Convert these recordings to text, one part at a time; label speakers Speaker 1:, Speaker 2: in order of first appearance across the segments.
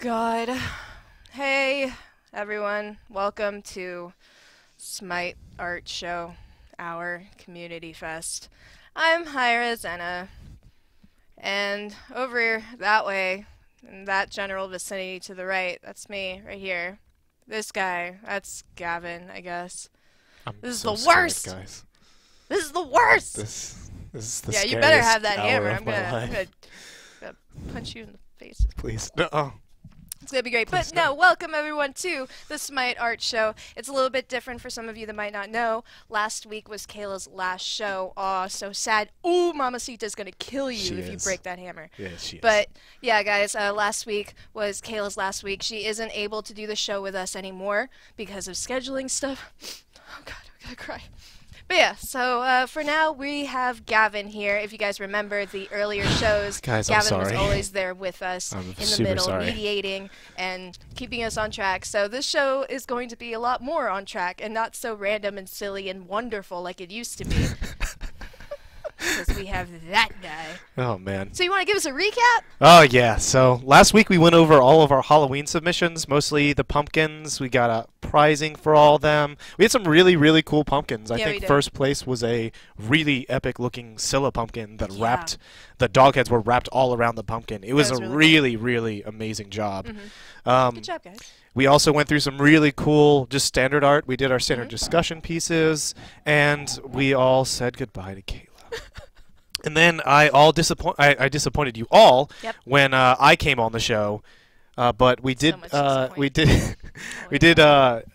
Speaker 1: God. Hey, everyone. Welcome to Smite Art Show, our community fest. I'm Hyra Zenna, and over that way, in that general vicinity to the right, that's me, right here. This guy, that's Gavin, I guess. This is
Speaker 2: so
Speaker 1: the worst!
Speaker 2: scared, guys.
Speaker 1: This is the worst!
Speaker 2: This is the
Speaker 1: Yeah,
Speaker 2: scariest
Speaker 1: you better have that
Speaker 2: hour
Speaker 1: hammer.
Speaker 2: of
Speaker 1: I'm
Speaker 2: my
Speaker 1: gonna
Speaker 2: life.
Speaker 1: punch you in the face.
Speaker 2: Please. No.
Speaker 1: It's gonna be great.
Speaker 2: Please
Speaker 1: But no, welcome everyone to the Smite Art Show. It's a little bit different for some of you that might not know. Last week was Kayla's last show. Aw, so sad. Ooh, Mamacita's gonna kill you
Speaker 2: She
Speaker 1: if you
Speaker 2: is.
Speaker 1: break that hammer.
Speaker 2: Yeah, she is.
Speaker 1: But yeah, guys, last week was Kayla's last week. She isn't able to do the show with us anymore because of scheduling stuff. Oh God, I'm gonna cry. But yeah, so for now we have Gavin here. If you guys remember the earlier shows,
Speaker 2: Guys, I'm
Speaker 1: Gavin was
Speaker 2: sorry.
Speaker 1: always there with us
Speaker 2: I'm
Speaker 1: in the
Speaker 2: super
Speaker 1: middle,
Speaker 2: sorry.
Speaker 1: mediating and keeping us on track. So this show is going to be a lot more on track and not so random and silly and wonderful like it used to be. Because we have that guy.
Speaker 2: Oh, man.
Speaker 1: So you want to give us a recap?
Speaker 2: Oh, yeah. So last week we went over all of our Halloween submissions, mostly the pumpkins. We got a prizing for all of them. We had some really, really cool pumpkins. I
Speaker 1: Yeah, we
Speaker 2: think
Speaker 1: did.
Speaker 2: first place was a really epic-looking Scylla pumpkin that
Speaker 1: Yeah.
Speaker 2: wrapped, the dog heads were wrapped all around the pumpkin. It was
Speaker 1: was
Speaker 2: a
Speaker 1: really cool.
Speaker 2: really, really amazing job.
Speaker 1: Good job, guys.
Speaker 2: We also went through some really cool, just standard art. We did our standard
Speaker 1: Mm-hmm.
Speaker 2: discussion pieces, and we all said goodbye to Kayla. And then I disappointed you all
Speaker 1: Yep.
Speaker 2: when I came on the show. But we did
Speaker 1: much
Speaker 2: we did we did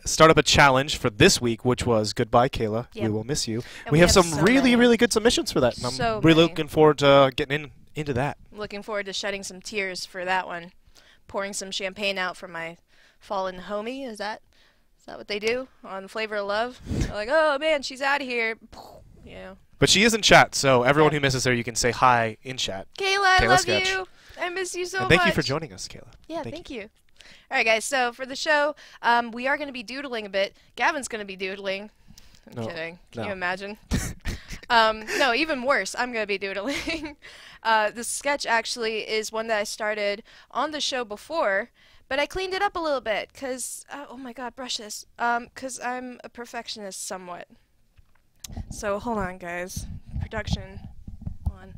Speaker 2: start up a challenge for this week, which was goodbye Kayla.
Speaker 1: Yep.
Speaker 2: We will miss you.
Speaker 1: And
Speaker 2: We have some
Speaker 1: so
Speaker 2: really,
Speaker 1: many.
Speaker 2: really good submissions for that, and I'm
Speaker 1: So
Speaker 2: really
Speaker 1: many.
Speaker 2: looking forward to getting into that.
Speaker 1: Looking forward to shedding some tears for that one. Pouring some champagne out for my fallen homie. Is that what they do on Flavor of Love? They're like, oh man, she's out of here. You know.
Speaker 2: But she is in chat, so everyone
Speaker 1: Yeah.
Speaker 2: who misses her, you can say hi in chat.
Speaker 1: Kayla, I
Speaker 2: Kayla
Speaker 1: love
Speaker 2: Sketch.
Speaker 1: you. I miss you so
Speaker 2: And
Speaker 1: much.
Speaker 2: thank you for joining us, Kayla.
Speaker 1: Yeah, thank you. All right, guys. So for the show, we are going to be doodling a bit. Gavin's going to be doodling. I'm
Speaker 2: No,
Speaker 1: kidding. Can
Speaker 2: no.
Speaker 1: you imagine? No, even worse. I'm going to be doodling. The sketch actually is one that I started on the show before, but I cleaned it up a little bit because, oh my God, brushes. Because I'm a perfectionist somewhat. So hold on, guys. Production. On.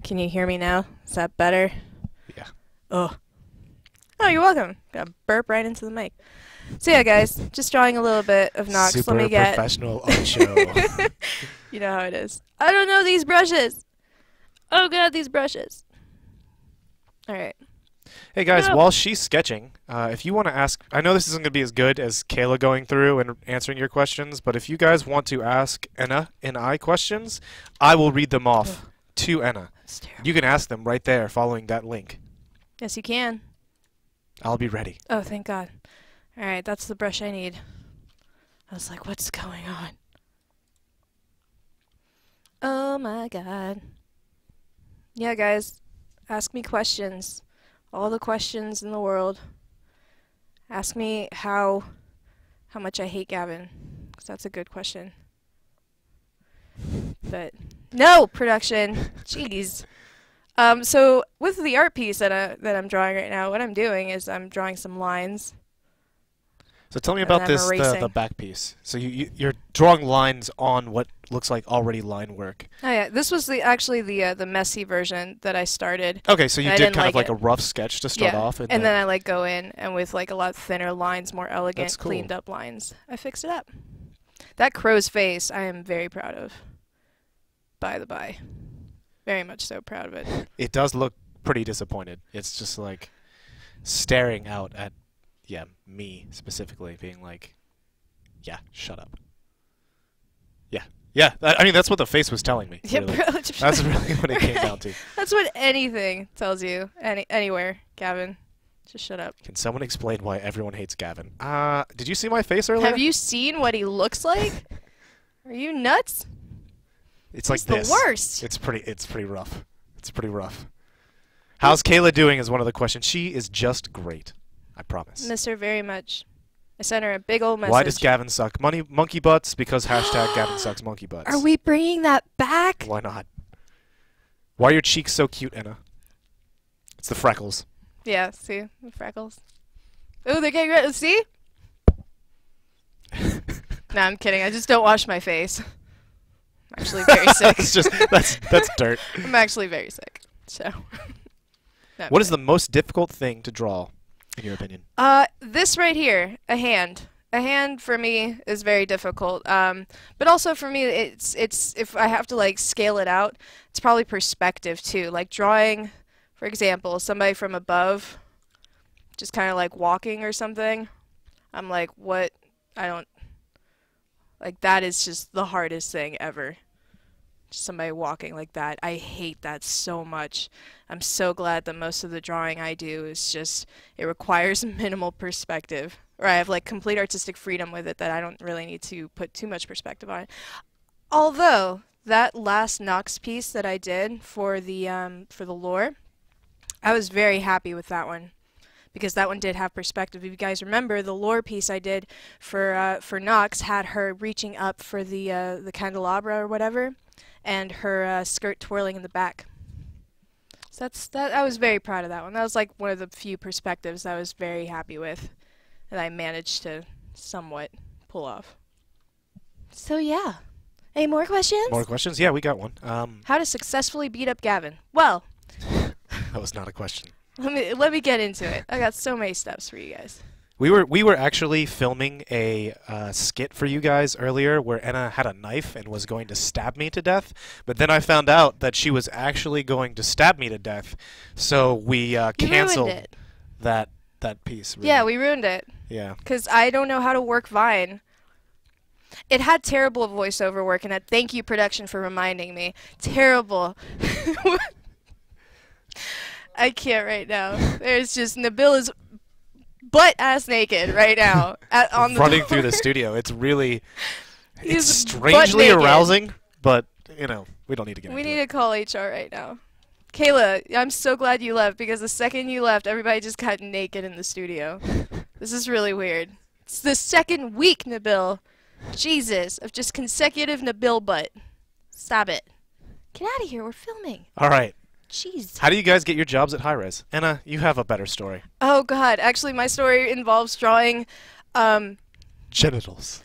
Speaker 1: Can you hear me now? Is that better?
Speaker 2: Yeah.
Speaker 1: Oh, you're welcome. Got burp right into the mic. So yeah, guys, just drawing a little bit of Nox.
Speaker 2: Super
Speaker 1: Let me get.
Speaker 2: professional art show.
Speaker 1: You know how it is. I don't know these brushes. Oh God, these brushes. All right.
Speaker 2: Hey guys,
Speaker 1: No.
Speaker 2: while she's sketching, if you want to ask, I know this isn't going to be as good as Kayla going through and answering your questions, but if you guys want to ask Enna and I questions, I will read them off to Enna.
Speaker 1: That's terrible.
Speaker 2: You can ask them right there following that link.
Speaker 1: Yes, you can.
Speaker 2: I'll be ready.
Speaker 1: Oh, thank God. All right, that's the brush I need. I was like, what's going on? Oh my God. Yeah, guys, ask me questions. All the questions in the world. Ask me how much I hate Gavin, 'cause that's a good question. But no, production. Jeez. So with the art piece that I'm drawing right now, what I'm doing is I'm drawing some lines.
Speaker 2: So tell me
Speaker 1: And
Speaker 2: about
Speaker 1: I'm
Speaker 2: this, the
Speaker 1: erasing.
Speaker 2: back piece. So you're drawing lines on what looks like already line work.
Speaker 1: Oh yeah, this was actually the messy version that I started.
Speaker 2: Okay, so you
Speaker 1: I
Speaker 2: did
Speaker 1: didn't
Speaker 2: kind of
Speaker 1: like
Speaker 2: like
Speaker 1: it.
Speaker 2: a rough sketch to start
Speaker 1: Yeah,
Speaker 2: off.
Speaker 1: and then I like go in and with like a lot thinner lines, more elegant,
Speaker 2: That's cool.
Speaker 1: cleaned up lines. I fixed it up. That crow's face, I am very proud of. By the by, very much so proud of it.
Speaker 2: It does look pretty disappointed. It's just like staring out at, yeah, me specifically, being like, yeah, shut up. Yeah, yeah. I mean, that's what the face was telling me.
Speaker 1: Yeah,
Speaker 2: Really.
Speaker 1: bro,
Speaker 2: That's really what it came down to.
Speaker 1: That's what anything tells you. Anywhere, Gavin. Just shut up.
Speaker 2: Can someone explain why everyone hates Gavin? Did you see my face earlier?
Speaker 1: Have you seen what he looks like? Are you nuts?
Speaker 2: It's like
Speaker 1: He's the
Speaker 2: this.
Speaker 1: worst.
Speaker 2: It's pretty rough. It's pretty rough. How's Kayla doing is one of the questions. She is just great. I promise.
Speaker 1: Miss her very much. I sent her a big old message.
Speaker 2: Why does Gavin suck monkey butts? Because hashtag Gavin sucks monkey butts.
Speaker 1: Are we bringing that back?
Speaker 2: Why not? Why are your cheeks so cute, Enna? It's the freckles.
Speaker 1: Yeah, see? The freckles. Oh, they're getting red. See? No, I'm kidding. I just don't wash my face. I'm actually very sick.
Speaker 2: It's just that's dirt.
Speaker 1: I'm actually very sick. So. No, I'm
Speaker 2: What is the
Speaker 1: kidding.
Speaker 2: most difficult thing to draw, in your opinion?
Speaker 1: This right here, a hand. A hand for me is very difficult. But also for me, it's if I have to like scale it out, it's probably perspective too. Like drawing, for example, somebody from above, just kind of like walking or something. I'm like, what? I don't like that is just the hardest thing ever. Just somebody walking like that. I hate that so much. I'm so glad that most of the drawing I do is just it requires minimal perspective. Or I have like complete artistic freedom with it that I don't really need to put too much perspective on it. Although that last Nox piece that I did for the lore, I was very happy with that one because that one did have perspective. If you guys remember, the lore piece I did for Nox had her reaching up for the candelabra or whatever, and her skirt twirling in the back. So that. I was very proud of that one. That was like one of the few perspectives I was very happy with, that I managed to somewhat pull off. So yeah. Any more questions?
Speaker 2: More questions? Yeah, we got one.
Speaker 1: How to successfully beat up Gavin. Well,
Speaker 2: That was not a question.
Speaker 1: let me get into it. I got so many steps for you guys.
Speaker 2: We were actually filming a skit for you guys earlier where Anna had a knife and was going to stab me to death, but then I found out that she was actually going to stab me to death, so we
Speaker 1: You
Speaker 2: canceled
Speaker 1: ruined it.
Speaker 2: that piece. Really.
Speaker 1: Yeah, we ruined it.
Speaker 2: Yeah.
Speaker 1: Because I don't know how to work Vine. It had terrible voiceover work, and thank you, production, for reminding me. Terrible. I can't right now. There's just Nabil is butt ass naked right now on the
Speaker 2: Running
Speaker 1: door.
Speaker 2: through the studio. It's really
Speaker 1: He's
Speaker 2: it's
Speaker 1: butt
Speaker 2: strangely
Speaker 1: naked.
Speaker 2: arousing, but we don't need to get
Speaker 1: We
Speaker 2: into
Speaker 1: need
Speaker 2: it.
Speaker 1: to call HR right now. Kayla, I'm so glad you left because the second you left, everybody just got naked in the studio. This is really weird. It's the second week, Nabil. Jesus, of just consecutive Nabil butt. Stop it. Get out of here. We're filming.
Speaker 2: All right.
Speaker 1: Jeez.
Speaker 2: How do you guys get your jobs at Hi-Res? Anna, you have a better story.
Speaker 1: Oh, God. Actually, my story involves drawing
Speaker 2: Genitals.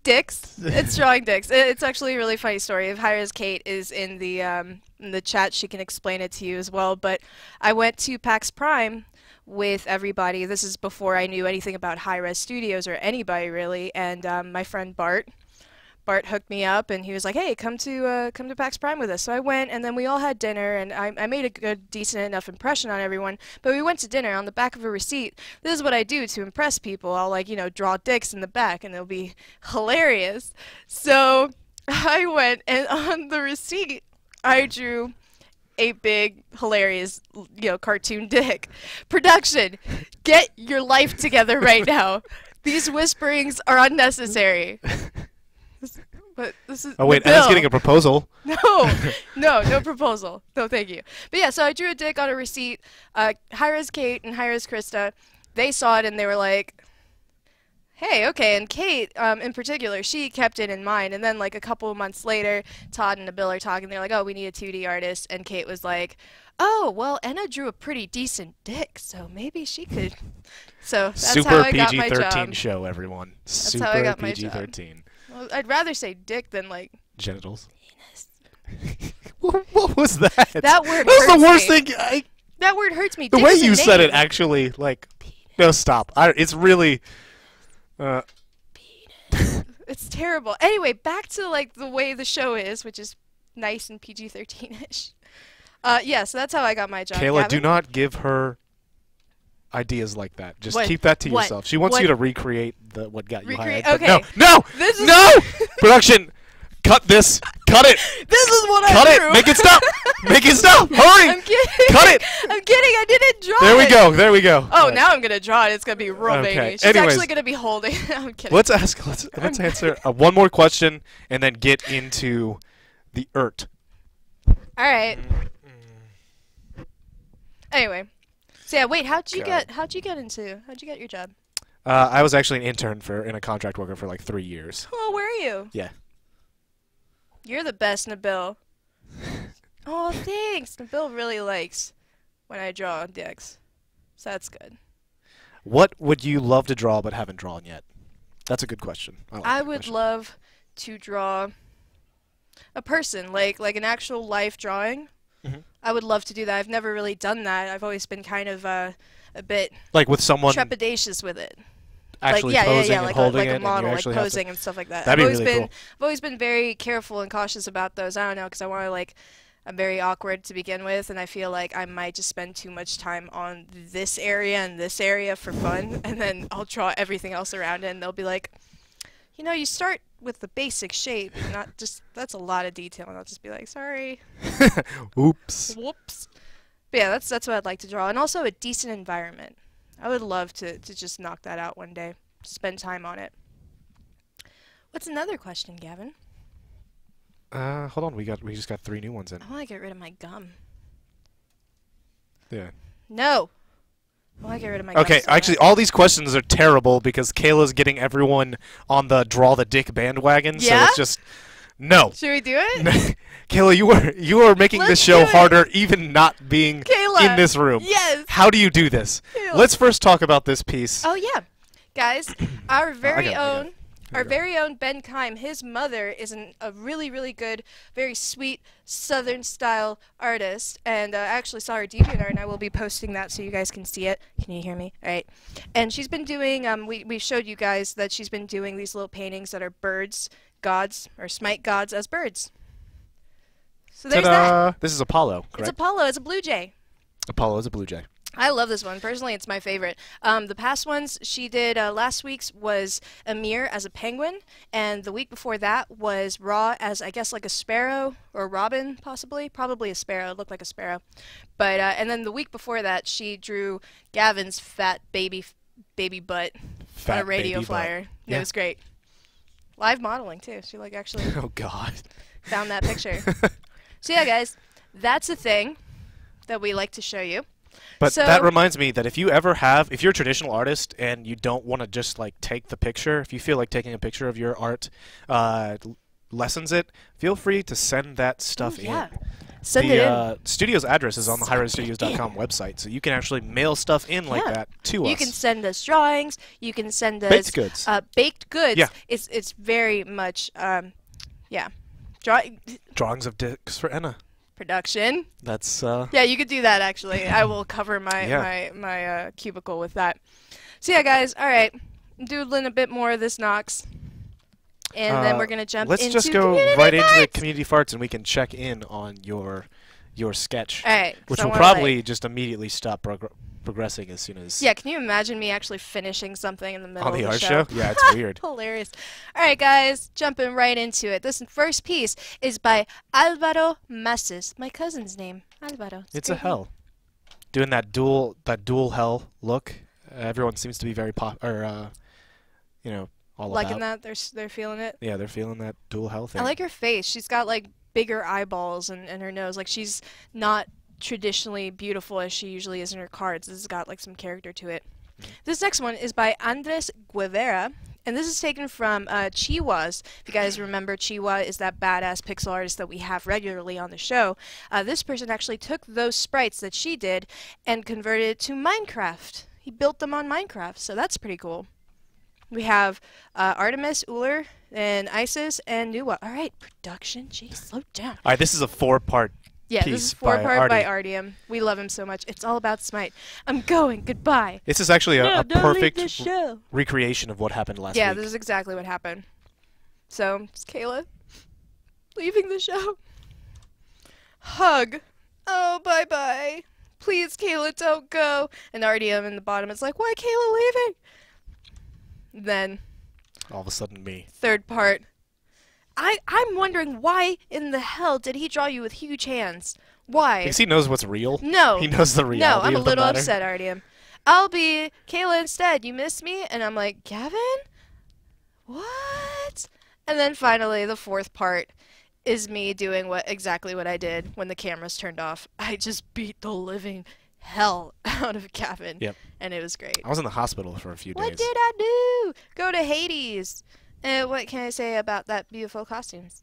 Speaker 1: dicks. It's drawing dicks. It's actually a really funny story. If Hires Kate is in the chat, she can explain it to you as well. But I went to PAX Prime with everybody. This is before I knew anything about Hi-Res Studios or anybody really. And my friend Bart hooked me up, and he was like, "Hey, come to PAX Prime with us." So I went, and then we all had dinner, and I made a good, decent enough impression on everyone. But we went to dinner on the back of a receipt. This is what I do to impress people. I'll draw dicks in the back, and it'll be hilarious. So I went, and on the receipt, I drew a big, hilarious, cartoon dick. Production, get your life together right now. These whisperings are unnecessary. But this is
Speaker 2: Oh wait,
Speaker 1: the bill.
Speaker 2: Anna's getting a proposal.
Speaker 1: No proposal. No, thank you. But yeah, so I drew a dick on a receipt. Hi-Res Kate and Hi-Res Krista, they saw it and they were like, "Hey, okay." And Kate, in particular, she kept it in mind. And then like a couple of months later, Todd and Nabil are talking. They're like, "Oh, we need a 2D artist." And Kate was like, "Oh, well, Anna drew a pretty decent dick, so maybe she could." So that's
Speaker 2: Super
Speaker 1: how I got my
Speaker 2: PG-13
Speaker 1: job.
Speaker 2: show, everyone.
Speaker 1: That's
Speaker 2: Super
Speaker 1: how I got my job.
Speaker 2: PG-13.
Speaker 1: Well, I'd rather say dick than like
Speaker 2: Genitals.
Speaker 1: penis.
Speaker 2: What was that?
Speaker 1: That word
Speaker 2: That was
Speaker 1: hurts
Speaker 2: the worst
Speaker 1: me.
Speaker 2: thing.
Speaker 1: That word hurts me.
Speaker 2: The
Speaker 1: Dick
Speaker 2: way
Speaker 1: is a
Speaker 2: you said it
Speaker 1: name.
Speaker 2: actually, like, no, stop. It's really.
Speaker 1: It's terrible. Anyway, back to like the way the show is, which is nice and PG-13-ish. Yeah, so that's how I got my job.
Speaker 2: Kayla,
Speaker 1: Gavin?
Speaker 2: do not give her ideas like that. Just
Speaker 1: What?
Speaker 2: keep that to
Speaker 1: What?
Speaker 2: yourself. She wants
Speaker 1: What?
Speaker 2: you to recreate what got you
Speaker 1: Recreate-
Speaker 2: hired.
Speaker 1: okay.
Speaker 2: But no,
Speaker 1: This is
Speaker 2: no! Production, cut this. Cut it.
Speaker 1: This is what
Speaker 2: Cut
Speaker 1: I
Speaker 2: it.
Speaker 1: drew.
Speaker 2: Make it stop. Make it stop. Hurry.
Speaker 1: I'm kidding.
Speaker 2: Cut it.
Speaker 1: I'm kidding. I didn't draw
Speaker 2: There we
Speaker 1: it.
Speaker 2: go. There we go.
Speaker 1: Oh,
Speaker 2: All right.
Speaker 1: now I'm gonna draw it. It's gonna be real
Speaker 2: Okay.
Speaker 1: baby. She's
Speaker 2: Anyways.
Speaker 1: actually gonna be holding. I'm kidding.
Speaker 2: Let's answer one more question and then get into the ERT.
Speaker 1: All right. Anyway, so yeah. Wait. How'd you get your job?
Speaker 2: I was actually an intern in a contract worker for like 3 years.
Speaker 1: Oh, where are you?
Speaker 2: Yeah.
Speaker 1: You're the best, Nabil. Oh, thanks. Nabil really likes when I draw on dicks. So that's good.
Speaker 2: What would you love to draw but haven't drawn yet? That's a good question. I like
Speaker 1: I
Speaker 2: that
Speaker 1: would
Speaker 2: question.
Speaker 1: love to draw a person, like an actual life drawing.
Speaker 2: Mhm.
Speaker 1: I would love to do that. I've never really done that. I've always been kind of a bit
Speaker 2: Like with someone
Speaker 1: trepidatious with it.
Speaker 2: actually
Speaker 1: like
Speaker 2: posing and
Speaker 1: like
Speaker 2: holding
Speaker 1: like
Speaker 2: it,
Speaker 1: a
Speaker 2: and you
Speaker 1: model, like
Speaker 2: actually have to.
Speaker 1: posing and stuff like that.
Speaker 2: That'd be really cool.
Speaker 1: I've always been very careful and cautious about those. I don't know, because I want to I'm very awkward to begin with, and I feel like I might just spend too much time on this area and this area for fun, and then I'll draw everything else around it, and they'll be like, you start with the basic shape, and not just that's a lot of detail, and I'll just be like, sorry,
Speaker 2: Oops.
Speaker 1: whoops. But yeah, that's what I'd like to draw, and also a decent environment. I would love to just knock that out one day, spend time on it. What's another question, Gavin?
Speaker 2: Hold on. We just got 3 new ones in.
Speaker 1: I want to get rid of my gum.
Speaker 2: Yeah.
Speaker 1: No. I want to get rid of my gum.
Speaker 2: Okay,
Speaker 1: so
Speaker 2: actually,
Speaker 1: bad.
Speaker 2: all these questions are terrible because Kayla's getting everyone on the draw the dick bandwagon. So
Speaker 1: Yeah?
Speaker 2: it's just no.
Speaker 1: Should we do it?
Speaker 2: Kayla, you are making this
Speaker 1: Let's
Speaker 2: show
Speaker 1: do it.
Speaker 2: harder, even not being
Speaker 1: Kayla.
Speaker 2: in this room.
Speaker 1: Yes.
Speaker 2: How do you do this?
Speaker 1: Kayla.
Speaker 2: Let's first talk about this piece.
Speaker 1: Oh yeah, guys, our very
Speaker 2: got it.
Speaker 1: our very own Ben Kime. His mother is a really really good, very sweet Southern style artist, and I actually saw her DeviantArt, and I will be posting that so you guys can see it. Can you hear me? All right. And she's been doing we showed you guys that she's been doing these little paintings that are birds, gods, or smite gods as birds. So there's that.
Speaker 2: Ta-da! This is Apollo,
Speaker 1: It's
Speaker 2: correct?
Speaker 1: Apollo. It's a blue jay.
Speaker 2: Apollo is a blue jay.
Speaker 1: I love this one. Personally, it's my favorite. The past ones she did, last week's was Amir as a penguin, and the week before that was Ra as, I guess, like a sparrow, or robin, possibly. Probably a sparrow. It looked like a sparrow. But, and then the week before that, she drew Gavin's fat baby butt on a radio
Speaker 2: baby
Speaker 1: flyer.
Speaker 2: butt.
Speaker 1: It was great. Live modeling, too. She, actually
Speaker 2: Oh, God.
Speaker 1: found that picture. So, yeah, guys, that's a thing that we like to show you.
Speaker 2: But
Speaker 1: So-
Speaker 2: that reminds me that if you're a traditional artist and you don't want to just take the picture, if you feel like taking a picture of your art lessens it, feel free to send that stuff
Speaker 1: Ooh, yeah.
Speaker 2: in.
Speaker 1: Send it in.
Speaker 2: The studio's address is on the highroadstudios.com website, so you can actually mail stuff in like
Speaker 1: Yeah.
Speaker 2: that to us.
Speaker 1: You can send us drawings. You can send us
Speaker 2: Baked goods.
Speaker 1: Baked goods.
Speaker 2: Yeah.
Speaker 1: It's very much yeah.
Speaker 2: Drawings of dicks for Enna.
Speaker 1: Production.
Speaker 2: That's
Speaker 1: Yeah, you could do that actually. I will cover my
Speaker 2: Yeah.
Speaker 1: my cubicle with that. So yeah, guys. All right, I'm doodling a bit more of this Knox, and then we're gonna jump
Speaker 2: Let's
Speaker 1: into
Speaker 2: just go
Speaker 1: community
Speaker 2: right into the
Speaker 1: farts.
Speaker 2: community farts, and we can check in on your sketch,
Speaker 1: All right, 'cause
Speaker 2: which
Speaker 1: I
Speaker 2: will
Speaker 1: wanna,
Speaker 2: probably just immediately stop progressing as soon as
Speaker 1: Yeah, can you imagine me actually finishing something in the middle
Speaker 2: on the
Speaker 1: of
Speaker 2: art
Speaker 1: the
Speaker 2: show. Yeah, it's weird.
Speaker 1: Hilarious. All right, guys, jumping right into it. This first piece is by Alvaro Masses, my cousin's name. Alvaro.
Speaker 2: It's
Speaker 1: great
Speaker 2: a
Speaker 1: name.
Speaker 2: hell. Doing that dual hell look. Everyone seems to be very all
Speaker 1: Liking
Speaker 2: about.
Speaker 1: that, they're feeling it.
Speaker 2: Yeah, they're feeling that dual hell thing.
Speaker 1: I like her face. She's got bigger eyeballs and her nose. She's not traditionally beautiful as she usually is in her cards. This has got some character to it. This next one is by Andres Guevara, and this is taken from Chihuas. If you guys remember, Chihuahua is that badass pixel artist that we have regularly on the show. This person actually took those sprites that she did and converted it to Minecraft. He built them on Minecraft, so that's pretty cool. We have Artemis, Uller, and Isis, and Nuwa. All right, production. Jeez, slow down.
Speaker 2: All right, this is a 4-part
Speaker 1: Yeah,
Speaker 2: piece
Speaker 1: this is
Speaker 2: by
Speaker 1: 4-part by
Speaker 2: Artie.
Speaker 1: Artyom. We love him so much. It's all about Smite. I'm going. Goodbye.
Speaker 2: This is actually a
Speaker 1: Don't leave
Speaker 2: perfect
Speaker 1: the show.
Speaker 2: recreation of what happened last
Speaker 1: Yeah,
Speaker 2: week.
Speaker 1: this is exactly what happened. So, it's Kayla leaving the show. Hug. Oh, bye-bye. Please, Kayla, don't go. And Artyom in the bottom is like, why Kayla leaving? Then,
Speaker 2: All of a sudden, me.
Speaker 1: third part. I'm wondering why in the hell did he draw you with huge hands? Why?
Speaker 2: Because he knows what's real.
Speaker 1: No.
Speaker 2: He knows the
Speaker 1: No,
Speaker 2: reality
Speaker 1: I'm a
Speaker 2: of the
Speaker 1: little
Speaker 2: matter.
Speaker 1: upset, Artyom. I'll be Kayla instead. You miss me? And I'm like, Gavin? What? And then finally, the fourth part is me doing exactly what I did when the cameras turned off. I just beat the living hell out of Gavin.
Speaker 2: Yep.
Speaker 1: And it was great.
Speaker 2: I was in the hospital for a few
Speaker 1: What
Speaker 2: days.
Speaker 1: did I do? Go to Hades. What can I say about that beautiful costumes?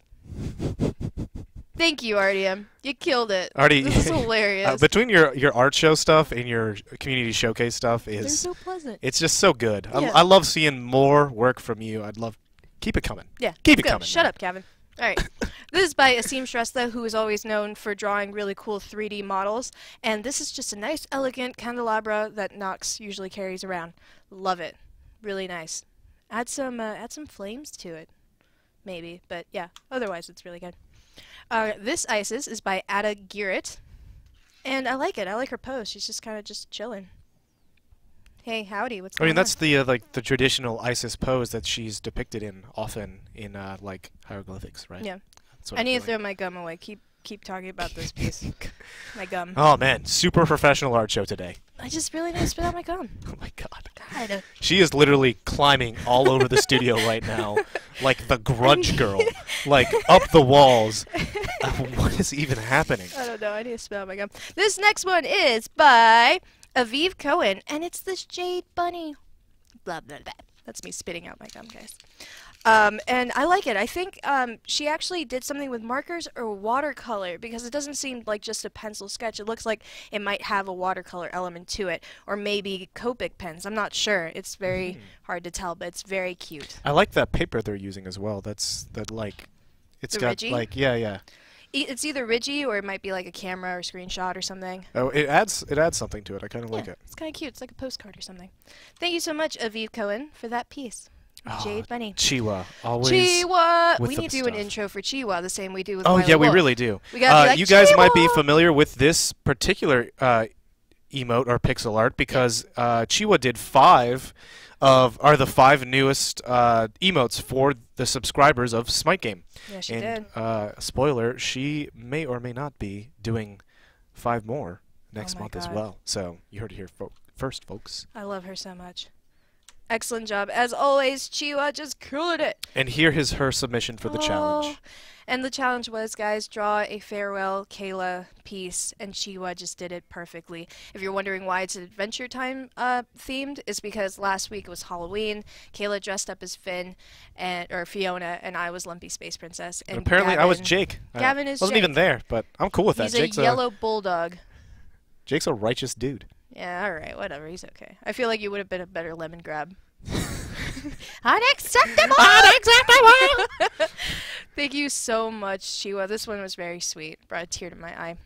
Speaker 1: Thank you, RDM. You killed it.
Speaker 2: Already,
Speaker 1: This is hilarious.
Speaker 2: between your art show stuff and your community showcase stuff
Speaker 1: They're
Speaker 2: is
Speaker 1: so pleasant.
Speaker 2: it's just so good.
Speaker 1: Yeah.
Speaker 2: I love seeing more work from you. I'd love keep it coming.
Speaker 1: Yeah.
Speaker 2: Keep it
Speaker 1: Go.
Speaker 2: coming.
Speaker 1: Shut
Speaker 2: man.
Speaker 1: up, Gavin. All right. This is by Asim Shrestha, who is always known for drawing really cool 3D models. And this is just a nice, elegant candelabra that Nox usually carries around. Love it. Really nice. Add some flames to it, maybe. But yeah, otherwise it's really good. This Isis is by Ada Girit. And I like it. I like her pose. She's just kind of just chilling. Hey, howdy. What's
Speaker 2: I mean,
Speaker 1: going
Speaker 2: that's the like the traditional Isis pose that she's depicted in often in like hieroglyphics, right?
Speaker 1: Yeah.
Speaker 2: That's what
Speaker 1: I
Speaker 2: I'm
Speaker 1: need to
Speaker 2: feeling.
Speaker 1: throw my gum away. Keep talking about this piece. My gum.
Speaker 2: Oh man, super professional art show today.
Speaker 1: I just really need to spit out my gum.
Speaker 2: Oh my god.
Speaker 1: God.
Speaker 2: She is literally climbing all over the studio right now, like the grunge girl, like up the walls. What is even happening?
Speaker 1: I don't know. I need to spit out my gum. This next one is by Aviv Cohen, and it's this jade bunny. Blah, blah, blah. That's me spitting out my gum, guys. And I like it. I think she actually did something with markers or watercolor because it doesn't seem like just a pencil sketch. It looks like it might have a watercolor element to it, or maybe Copic pens. I'm not sure. It's very hard to tell, but it's very cute.
Speaker 2: I like that paper they're using as well. Like, it's
Speaker 1: The
Speaker 2: got
Speaker 1: Ridgy?
Speaker 2: like yeah.
Speaker 1: It's either Ridgy or it might be like a camera or screenshot or something.
Speaker 2: Oh, it adds something to it. I kind of like it.
Speaker 1: It's kind of cute. It's like a postcard or something. Thank you so much, Aviv Cohen, for that piece. Jade Bunny.
Speaker 2: Chiwa, always.
Speaker 1: Chiwa!
Speaker 2: with
Speaker 1: We
Speaker 2: the
Speaker 1: need to do an
Speaker 2: stuff.
Speaker 1: intro for Chiwa the same we do with
Speaker 2: Oh
Speaker 1: Wiley
Speaker 2: yeah, we
Speaker 1: Wolf.
Speaker 2: really do.
Speaker 1: We gotta be like,
Speaker 2: you guys might be
Speaker 1: "Chiwa!"
Speaker 2: familiar with this particular emote or pixel art because Chiwa did the five newest emotes for the subscribers of Smite Game.
Speaker 1: Yeah, she
Speaker 2: And
Speaker 1: did.
Speaker 2: spoiler, she may or may not be doing 5 more next
Speaker 1: Oh my
Speaker 2: month as
Speaker 1: God.
Speaker 2: well. So you heard it here first, folks.
Speaker 1: I love her so much. Excellent job. As always, Chiwa just killed it.
Speaker 2: And here is her submission for the challenge.
Speaker 1: And the challenge was, guys, draw a farewell Kayla piece, and Chiwa just did it perfectly. If you're wondering why it's Adventure Time themed, it's because last week was Halloween. Kayla dressed up as Finn or Fiona, and I was Lumpy Space Princess.
Speaker 2: And apparently I was
Speaker 1: Gavin-
Speaker 2: Jake.
Speaker 1: Gavin is
Speaker 2: wasn't
Speaker 1: Jake.
Speaker 2: even there, but I'm cool with that.
Speaker 1: He's a yellow bulldog.
Speaker 2: Jake's a righteous dude.
Speaker 1: Yeah, alright, whatever, he's okay. I feel like you would have been a better lemon grab. Unacceptable! Unacceptable! Thank you so much, Chiwa. This one was very sweet. Brought a tear to my eye.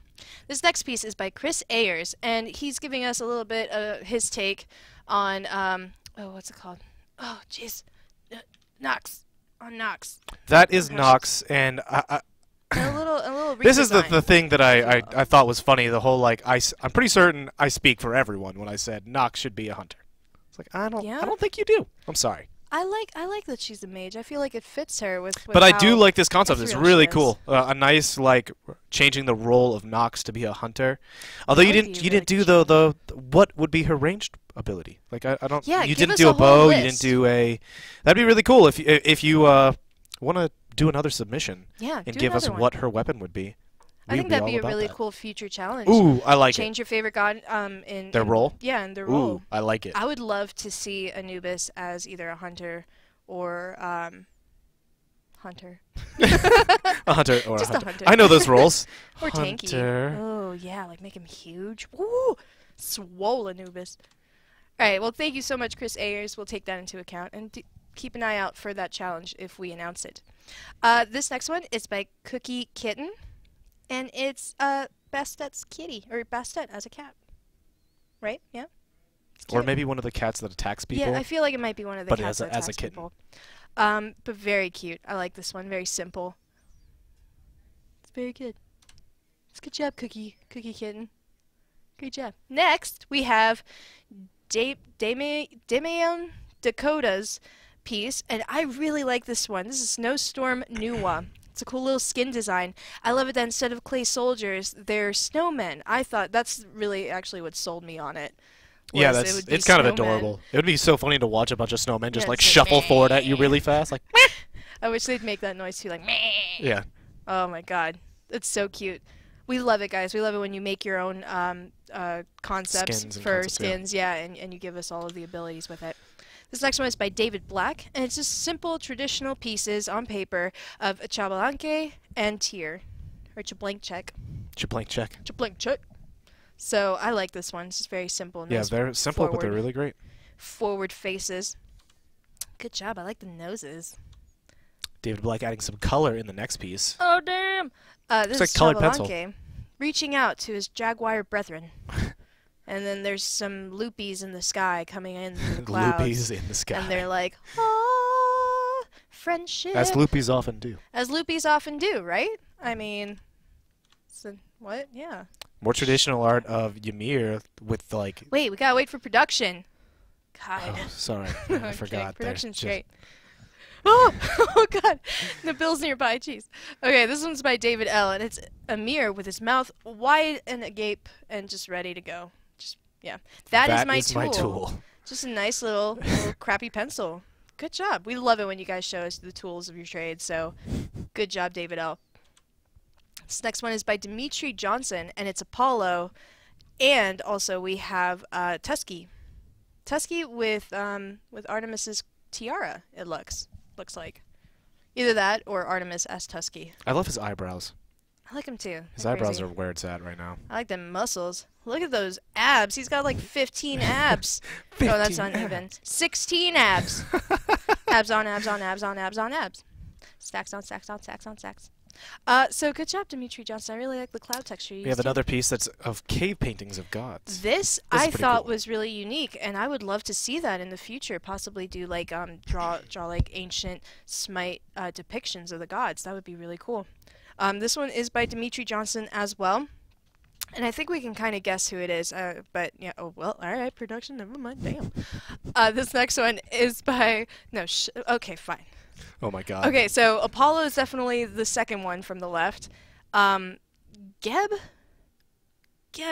Speaker 1: This next piece is by Chris Ayers, and he's giving us a little bit of his take on, what's it called? Oh, jeez. Nox. On Nox.
Speaker 2: That is
Speaker 1: Oh, gosh.
Speaker 2: Nox, and
Speaker 1: And a little
Speaker 2: this is the
Speaker 1: redesign.
Speaker 2: thing that
Speaker 1: if you
Speaker 2: I
Speaker 1: will.
Speaker 2: thought was funny. The whole like I'm pretty certain I speak for everyone when I said Nox should be a hunter. It's like I
Speaker 1: Yeah?
Speaker 2: don't think you do. I'm sorry,
Speaker 1: I like that she's a mage. I feel like it fits her with
Speaker 2: but I
Speaker 1: how
Speaker 2: do like this concept. It's
Speaker 1: ethereal she
Speaker 2: really
Speaker 1: is.
Speaker 2: cool. A nice like changing the role of Nox to be a hunter. Although you
Speaker 1: That would
Speaker 2: didn't
Speaker 1: be a
Speaker 2: you
Speaker 1: really
Speaker 2: didn't do
Speaker 1: good
Speaker 2: the what would be her ranged ability? Like I don't.
Speaker 1: Yeah,
Speaker 2: you
Speaker 1: give
Speaker 2: didn't
Speaker 1: us
Speaker 2: do
Speaker 1: a
Speaker 2: a bow.
Speaker 1: whole
Speaker 2: You didn't
Speaker 1: list.
Speaker 2: do a. That'd be really cool if you want to do another submission
Speaker 1: Yeah,
Speaker 2: and
Speaker 1: do
Speaker 2: give us
Speaker 1: another one.
Speaker 2: what her weapon would be.
Speaker 1: I
Speaker 2: We'd
Speaker 1: think that'd
Speaker 2: all
Speaker 1: be a
Speaker 2: about
Speaker 1: really
Speaker 2: that.
Speaker 1: cool future challenge.
Speaker 2: Ooh, I like
Speaker 1: Change your favorite god in
Speaker 2: Their role?
Speaker 1: Yeah, in their
Speaker 2: it.
Speaker 1: role.
Speaker 2: Ooh, I like it.
Speaker 1: I would love to see Anubis as either a hunter or hunter.
Speaker 2: A hunter or
Speaker 1: Just
Speaker 2: a
Speaker 1: a
Speaker 2: hunter.
Speaker 1: hunter.
Speaker 2: I know those roles.
Speaker 1: Or tanky.
Speaker 2: Hunter.
Speaker 1: Oh yeah, like make him huge. Woo! Swole Anubis. All right. Well, thank you so much, Chris Ayers. We'll take that into account and keep an eye out for that challenge if we announce it. This next one is by Cookie Kitten, and it's Bastet's kitty or Bastet as a cat. Right? Yeah. It's
Speaker 2: Or
Speaker 1: cute.
Speaker 2: maybe one of the cats that attacks people.
Speaker 1: Yeah, I feel like it might be one of the
Speaker 2: But
Speaker 1: cats
Speaker 2: as a-
Speaker 1: that
Speaker 2: as a
Speaker 1: attacks
Speaker 2: kitten.
Speaker 1: people. But very cute. I like this one. Very simple. It's very good. It's good job, Cookie Kitten. Great job. Next, we have Damian Dakota's piece, and I really like this one. This is Snowstorm Nuwa. It's a cool little skin design. I love it that instead of clay soldiers, they're snowmen. I thought that's really actually what sold me on it.
Speaker 2: Yeah,
Speaker 1: was it
Speaker 2: that's
Speaker 1: would be
Speaker 2: it's kind of
Speaker 1: snowmen.
Speaker 2: adorable. It would be so funny to watch a bunch of snowmen just
Speaker 1: Yeah,
Speaker 2: like
Speaker 1: it's like,
Speaker 2: shuffle forward at you really fast, like
Speaker 1: I wish they'd make that noise too, like meh.
Speaker 2: yeah.
Speaker 1: Oh my god, it's so cute. We love it, guys. We love it when you make your own concepts
Speaker 2: Skins and
Speaker 1: for
Speaker 2: concepts, yeah.
Speaker 1: skins, yeah, and you give us all of the abilities with it. This next one is by David Black, and it's just simple traditional pieces on paper of Chabalanque and Tyr, or Chablank check.
Speaker 2: Blank check.
Speaker 1: Chablank check. So I like this one. It's just very simple.
Speaker 2: Yeah,
Speaker 1: Nice
Speaker 2: very simple, but they're
Speaker 1: forward,
Speaker 2: really great.
Speaker 1: forward faces. Good job. I like the noses.
Speaker 2: David Black adding some color in the next piece.
Speaker 1: Oh, damn. This
Speaker 2: like
Speaker 1: is
Speaker 2: colored pencil.
Speaker 1: Chavalanque reaching out to his jaguar brethren. And then there's some loopies in the sky coming in through the clouds.
Speaker 2: Loopies in the sky.
Speaker 1: And they're like, oh, friendship.
Speaker 2: As loopies often do.
Speaker 1: As loopies often do, right? I mean, what? Yeah.
Speaker 2: More traditional art of Ymir with like...
Speaker 1: Wait, we gotta wait for production. God.
Speaker 2: Oh, sorry. I
Speaker 1: Okay,
Speaker 2: forgot.
Speaker 1: production's
Speaker 2: there.
Speaker 1: great. Oh, oh God. The Bill's nearby. Jeez. Okay, this one's by David L. And it's Ymir with his mouth wide and agape and just ready to go. Just, yeah. That is my tool. Just a nice little crappy pencil. Good job. We love it when you guys show us the tools of your trade. So, good job, David L. This next one is by Dimitri Johnson, and it's Apollo. And also we have Tusky. Tusky with Artemis's tiara, it looks like. Either that or Artemis as Tusky.
Speaker 2: I love his eyebrows.
Speaker 1: I like him too.
Speaker 2: His
Speaker 1: They're
Speaker 2: eyebrows
Speaker 1: crazy.
Speaker 2: are where it's at right now.
Speaker 1: I like them muscles. Look at those abs. He's got like 15 abs.
Speaker 2: 15
Speaker 1: no, that's not
Speaker 2: abs.
Speaker 1: even. 16 abs. Abs on abs on abs on abs on abs. Stacks on stacks on stacks on stacks. So good job, Dimitri Johnson. I really like the cloud texture you
Speaker 2: We have
Speaker 1: used
Speaker 2: another piece that's of cave paintings of gods.
Speaker 1: This
Speaker 2: is
Speaker 1: I
Speaker 2: pretty
Speaker 1: thought
Speaker 2: cool.
Speaker 1: was really unique, and I would love to see that in the future. Possibly do like draw like ancient Smite depictions of the gods. That would be really cool. This one is by Dimitri Johnson as well, and I think we can kind of guess who it is. But yeah, oh well, all right, production. Never mind. Damn. This next one is by okay, fine.
Speaker 2: Oh my god.
Speaker 1: Okay, so Apollo is definitely the second one from the left. Geb,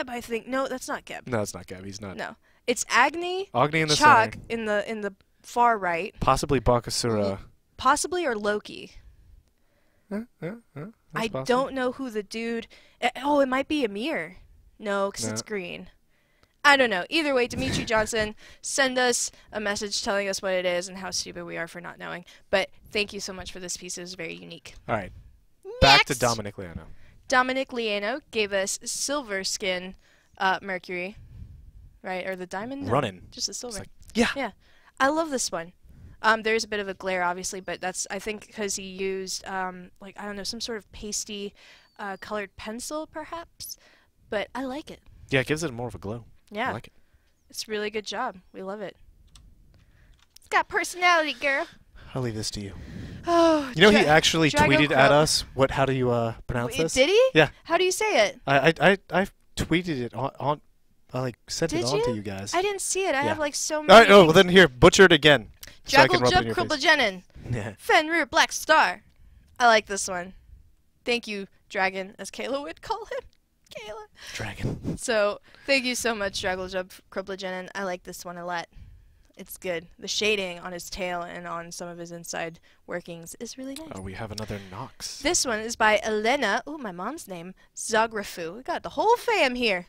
Speaker 1: I think. No, that's not Geb.
Speaker 2: No, it's not Gab. He's not.
Speaker 1: No, it's Agni.
Speaker 2: Agni in the
Speaker 1: Chalk
Speaker 2: center.
Speaker 1: in the far right.
Speaker 2: Possibly Bakasura.
Speaker 1: Possibly or Loki.
Speaker 2: That's
Speaker 1: I
Speaker 2: possible.
Speaker 1: don't know who the dude. Oh, it might be Amir. No, because it's
Speaker 2: No.
Speaker 1: green. I don't know. Either way, Dimitri Johnson, send us a message telling us what it is and how stupid we are for not knowing. But thank you so much for this piece. It was very unique.
Speaker 2: All right. Back to
Speaker 1: Next!
Speaker 2: Dominic Leano.
Speaker 1: Dominic Liano gave us Silver Skin Mercury. Right? Or the diamond? No,
Speaker 2: Running.
Speaker 1: just the silver.
Speaker 2: like, yeah.
Speaker 1: Yeah. I love this one. There's a bit of a glare, obviously, but that's, I think, because he used, like, I don't know, some sort of pasty colored pencil, perhaps. But I like it.
Speaker 2: Yeah, it gives it more of a glow.
Speaker 1: Yeah.
Speaker 2: I like it.
Speaker 1: It's a really good job. We love it. It's got personality, girl.
Speaker 2: I'll leave this to you.
Speaker 1: Oh,
Speaker 2: You know, he actually
Speaker 1: Drago
Speaker 2: tweeted
Speaker 1: Crow.
Speaker 2: at us. How do you pronounce this?
Speaker 1: Did he?
Speaker 2: Yeah.
Speaker 1: How do you say it?
Speaker 2: I tweeted it on I like sent it
Speaker 1: Did
Speaker 2: on
Speaker 1: you?
Speaker 2: to you guys.
Speaker 1: I didn't see it. I
Speaker 2: Yeah.
Speaker 1: have like so
Speaker 2: All
Speaker 1: many.
Speaker 2: right, oh, well then here, butcher it again. So I can
Speaker 1: Jaggle
Speaker 2: rub it in
Speaker 1: Jump
Speaker 2: your face.
Speaker 1: Kribblejenin.
Speaker 2: Yeah.
Speaker 1: Fenrir Black Star. I like this one. Thank you, Dragon, as Kayla would call him. Kayla.
Speaker 2: Dragon.
Speaker 1: So, thank you so much, Jaggle Jump Kribblejenin. I like this one a lot. It's good. The shading on his tail and on some of his inside workings is really nice.
Speaker 2: Oh, we have another Nox.
Speaker 1: This one is by Elena. Ooh, my mom's name. Zagrafu. We got the whole fam here.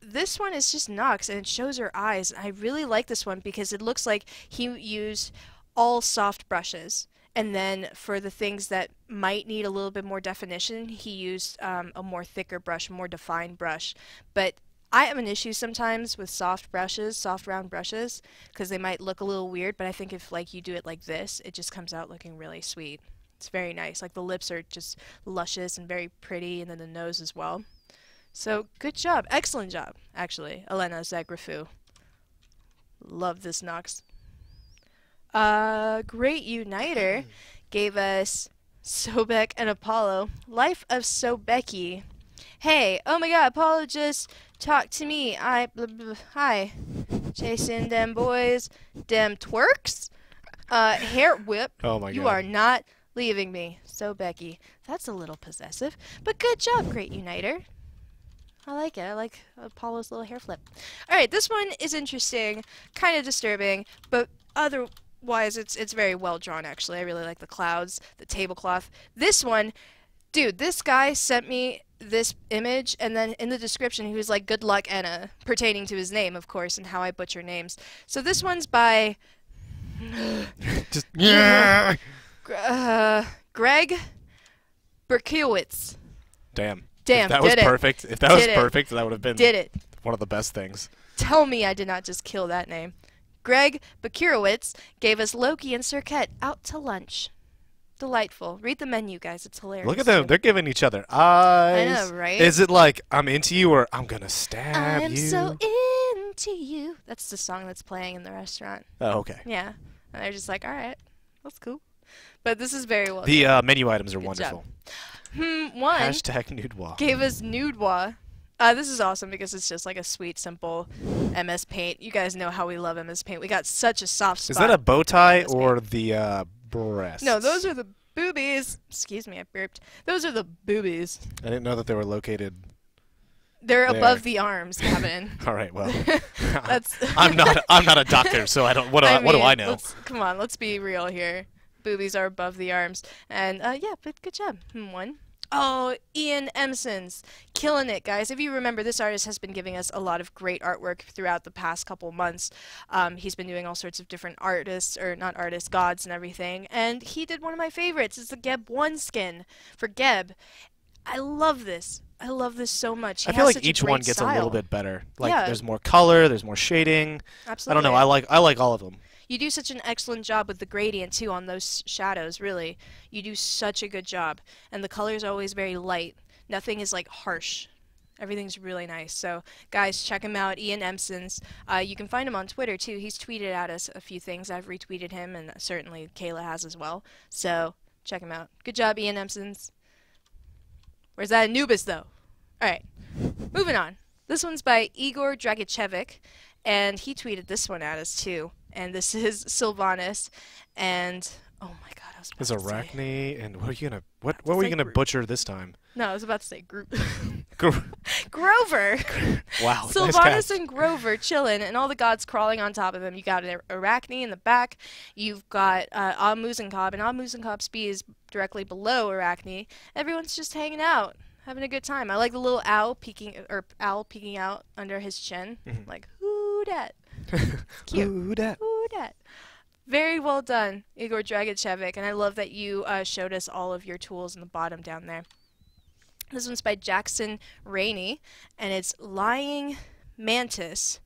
Speaker 1: This one is just Nox, and it shows her eyes. I really like this one because it looks like he used all soft brushes. And then for the things that might need a little bit more definition, he used a more thicker brush, more defined brush. But I have an issue sometimes with soft brushes, soft round brushes, because they might look a little weird, but I think if like you do it like this, it just comes out looking really sweet. It's very nice. Like the lips are just luscious and very pretty, and then the nose as well. So good job. Excellent job, actually, Elena Zagrafu. Love this Nox. Great Uniter gave us Sobek and Apollo. Life of Sobeki. Hey, oh my god, Apollo just talked to me. Hi. Chasing them boys. Them twerks. Hair whip.
Speaker 2: Oh my
Speaker 1: You
Speaker 2: god.
Speaker 1: are not leaving me. Sobeki. That's a little possessive. But good job, Great Uniter. I like it. I like Apollo's little hair flip. Alright, this one is interesting. Kind of disturbing. But otherwise, it's very well drawn, actually. I really like the clouds, the tablecloth. This one, dude, this guy sent me this image, and then in the description he was like, good luck, Anna, pertaining to his name, of course, and how I butcher names. So this one's by
Speaker 2: Just yeah.
Speaker 1: Greg Berkowitz.
Speaker 2: Damn. If
Speaker 1: Damn,
Speaker 2: that was
Speaker 1: did it.
Speaker 2: perfect, if that was
Speaker 1: Did it.
Speaker 2: perfect, that would have been
Speaker 1: Did it.
Speaker 2: one of the best things.
Speaker 1: Tell me I did not just kill that name. Greg Bakirowitz gave us Loki and Cirquette out to lunch. Delightful. Read the menu, guys. It's hilarious.
Speaker 2: Look at them.
Speaker 1: too.
Speaker 2: They're giving each other
Speaker 1: I
Speaker 2: eyes.
Speaker 1: know, right?
Speaker 2: Is it like, I'm into you or I'm going to
Speaker 1: I
Speaker 2: stab
Speaker 1: am
Speaker 2: you?
Speaker 1: so into you. That's the song that's playing in the restaurant.
Speaker 2: Oh, okay.
Speaker 1: Yeah. And they're just like, all right, that's cool. But this is very well
Speaker 2: The
Speaker 1: done.
Speaker 2: menu items are
Speaker 1: Good
Speaker 2: wonderful.
Speaker 1: One
Speaker 2: Hashtag Nudewa.
Speaker 1: gave us Nudewa. This is awesome because it's just like a sweet, simple MS Paint. You guys know how we love MS Paint. We got such a soft spot.
Speaker 2: Is that a bow tie
Speaker 1: MS
Speaker 2: or the breasts?
Speaker 1: No, those are the boobies. Excuse me, I burped. Those are the boobies.
Speaker 2: I didn't know that they were located.
Speaker 1: They're
Speaker 2: There.
Speaker 1: above the arms, Gavin.
Speaker 2: All right, well,
Speaker 1: That's.
Speaker 2: I'm not a doctor, so I don't. What do I know?
Speaker 1: Come on, let's be real here. Boobies are above the arms, and yeah, but good job. One. Oh, Ian Emsons, killing it, guys. If you remember, this artist has been giving us a lot of great artwork throughout the past couple months. He's been doing all sorts of different artists, or not artists, gods and everything. And he did one of my favorites. It's the Geb 1 skin for Geb. I love this. I love this so much. He
Speaker 2: I feel
Speaker 1: has
Speaker 2: like
Speaker 1: such a
Speaker 2: each
Speaker 1: great
Speaker 2: one gets
Speaker 1: style.
Speaker 2: a little bit better. Like
Speaker 1: Yeah.
Speaker 2: there's more color, there's more shading.
Speaker 1: Absolutely.
Speaker 2: I don't know. I like all of them.
Speaker 1: You do such an excellent job with the gradient too on those shadows, really. You do such a good job. And the color's always very light. Nothing is like harsh. Everything's really nice. So guys, check him out, Ian Emsons. You can find him on Twitter too. He's tweeted at us a few things. I've retweeted him, and certainly Kayla has as well. So check him out. Good job, Ian Emsons. Where's that Anubis though? Alright. Moving on. This one's by Igor Dragicevic, and he tweeted this one at us too. And this is Sylvanas, and oh my god, I was about
Speaker 2: There's
Speaker 1: to say.
Speaker 2: Arachne, and what are you gonna what were you gonna
Speaker 1: Groot.
Speaker 2: butcher this time?
Speaker 1: No, I was about to say Groot.
Speaker 2: Gro-
Speaker 1: Grover.
Speaker 2: wow, nice
Speaker 1: Sylvanas
Speaker 2: catch.
Speaker 1: and Grover chilling, and all the gods crawling on top of him. You got Arachne in the back. You've got Amuzenkob, and Amuzenkob's speed is directly below Arachne. Everyone's just hanging out, having a good time. I like the little owl peeking out under his chin, like who dat? Cute.
Speaker 2: Ooh, that.
Speaker 1: Ooh, dat. Very well done, Igor Dragicevic, and I love that you showed us all of your tools in the bottom down there. This one's by Jackson Rainey, and it's Lying Mantis.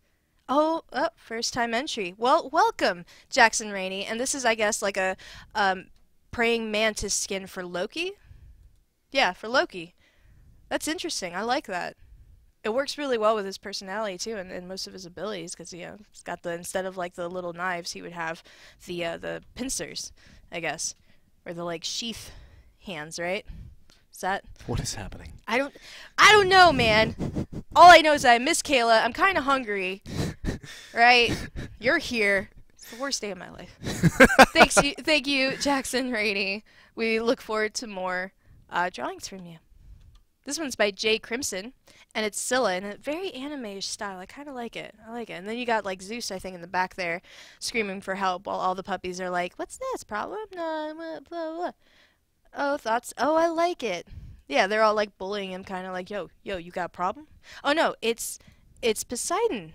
Speaker 1: Oh, first time entry. Well, welcome, Jackson Rainey, and this is, I guess, like a praying mantis skin for Loki? Yeah, for Loki. That's interesting. I like that. It works really well with his personality too, and most of his abilities, because he's got instead of like the little knives, he would have the pincers, I guess, or the like sheath hands, right? Is that?
Speaker 2: What is happening?
Speaker 1: I don't know, man. All I know is that I miss Kayla. I'm kind of hungry, right? You're here. It's the worst day of my life. Thank you, Jackson Rainey. We look forward to more drawings from you. This one's by Jay Crimson, and it's Scylla in a very anime-ish style. I kind of like it. I like it. And then you got like Zeus, I think, in the back there, screaming for help, while all the puppies are like, "What's this problem? No, blah blah blah." Oh, thoughts. Oh, I like it. Yeah, they're all like bullying him, kind of like, "Yo, you got a problem?" Oh no, it's Poseidon.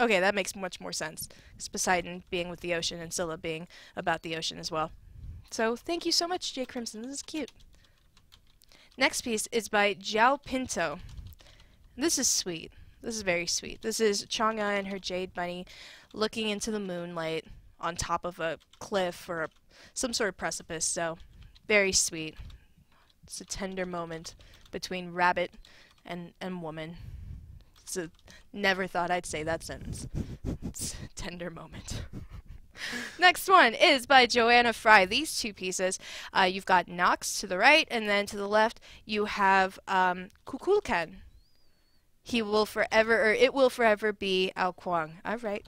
Speaker 1: Okay, that makes much more sense. It's Poseidon being with the ocean and Scylla being about the ocean as well. So thank you so much, Jay Crimson. This is cute. Next piece is by Jiao Pinto. This is sweet. This is very sweet. This is Chang'e and her jade bunny looking into the moonlight on top of a cliff or some sort of precipice. So very sweet. It's a tender moment between rabbit and woman. Never thought I'd say that sentence. It's a tender moment. Next one is by Joanna Fry. These two pieces, you've got Nox to the right, and then to the left you have Kukulkan. He will forever, or it will forever be Ao Kuang. All right.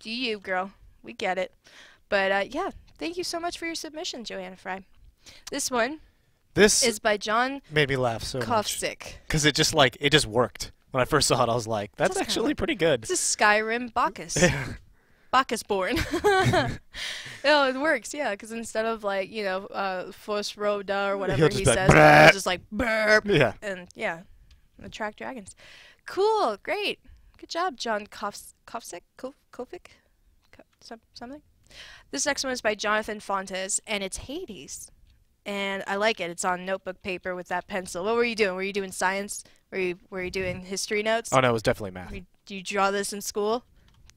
Speaker 1: Do you, girl. We get it. But yeah, thank you so much for your submission, Joanna Fry. This one is by John
Speaker 2: made me laugh so much.
Speaker 1: Kofsik.
Speaker 2: Because it just worked. When I first saw it, I was like, that's actually pretty good.
Speaker 1: This is Skyrim Bacchus. Bacchus born. No, it works, yeah, because instead of like, Fos Roda or whatever he says, it's just like burp.
Speaker 2: Yeah.
Speaker 1: And yeah, attract dragons. Cool, great. Good job, John Kofsik? Something? This next one is by Jonathan Fontes, and it's Hades. and I like it. It's on notebook paper with that pencil. What were you doing? Were you doing science? Were you doing history notes?
Speaker 2: Oh no, it was definitely math.
Speaker 1: Do you draw this in school?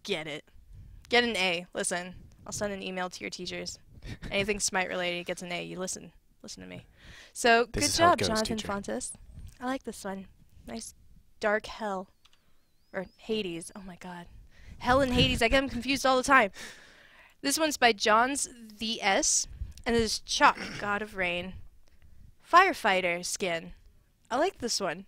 Speaker 1: Get it. Get an A. Listen, I'll send an email to your teachers. Anything Smite related gets an A. You listen. Listen to me. So,
Speaker 2: This
Speaker 1: good
Speaker 2: is how it
Speaker 1: job,
Speaker 2: goes,
Speaker 1: Jonathan
Speaker 2: teacher.
Speaker 1: Fontes. I like this one. Nice dark hell. Or Hades. Oh my god. Hell and Hades. I get them confused all the time. This one's by Johns the S. And this is Chuck, God of Rain. Firefighter skin. I like this one.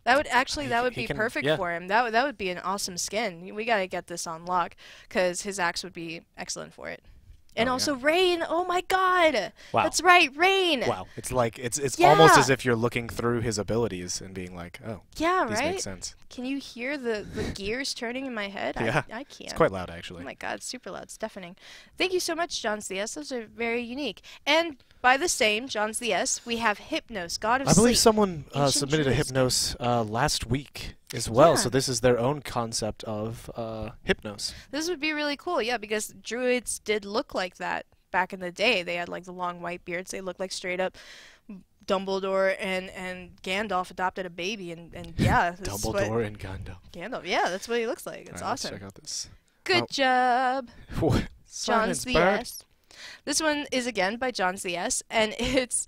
Speaker 1: That would
Speaker 2: He
Speaker 1: be
Speaker 2: can,
Speaker 1: perfect
Speaker 2: yeah.
Speaker 1: for him. That would be an awesome skin. We gotta get this on lock, because his axe would be excellent for it. And
Speaker 2: Oh, yeah.
Speaker 1: also Rain. Oh my god.
Speaker 2: Wow.
Speaker 1: That's right, Rain.
Speaker 2: Wow. It's like it's
Speaker 1: Yeah.
Speaker 2: almost as if you're looking through his abilities and being like, oh,
Speaker 1: Yeah,
Speaker 2: these make
Speaker 1: right?
Speaker 2: sense.
Speaker 1: Can you hear the gears turning in my head?
Speaker 2: Yeah.
Speaker 1: I can.
Speaker 2: It's quite loud
Speaker 1: Oh
Speaker 2: actually.
Speaker 1: my god, it's super loud. It's deafening. Thank you so much, John CS. Those are very unique. And by the same, John CS, we have Hypnos, God of
Speaker 2: I believe
Speaker 1: Sleep.
Speaker 2: someone
Speaker 1: Ancient
Speaker 2: submitted a
Speaker 1: Druid skin.
Speaker 2: Hypnos last week as well,
Speaker 1: Yeah.
Speaker 2: so this is their own concept of Hypnos.
Speaker 1: This would be really cool, yeah, because druids did look like that back in the day. They had like the long white beards. They looked like straight up Dumbledore and Gandalf adopted a baby, and yeah, that's what
Speaker 2: Dumbledore and Gandalf.
Speaker 1: Gandalf. Yeah, that's what he looks like. It's
Speaker 2: Alright, let's
Speaker 1: awesome.
Speaker 2: check out this.
Speaker 1: Good
Speaker 2: Oh.
Speaker 1: job,
Speaker 2: What?
Speaker 1: John's
Speaker 2: Silence,
Speaker 1: the
Speaker 2: bird.
Speaker 1: S. This one is again by John's the S, and it's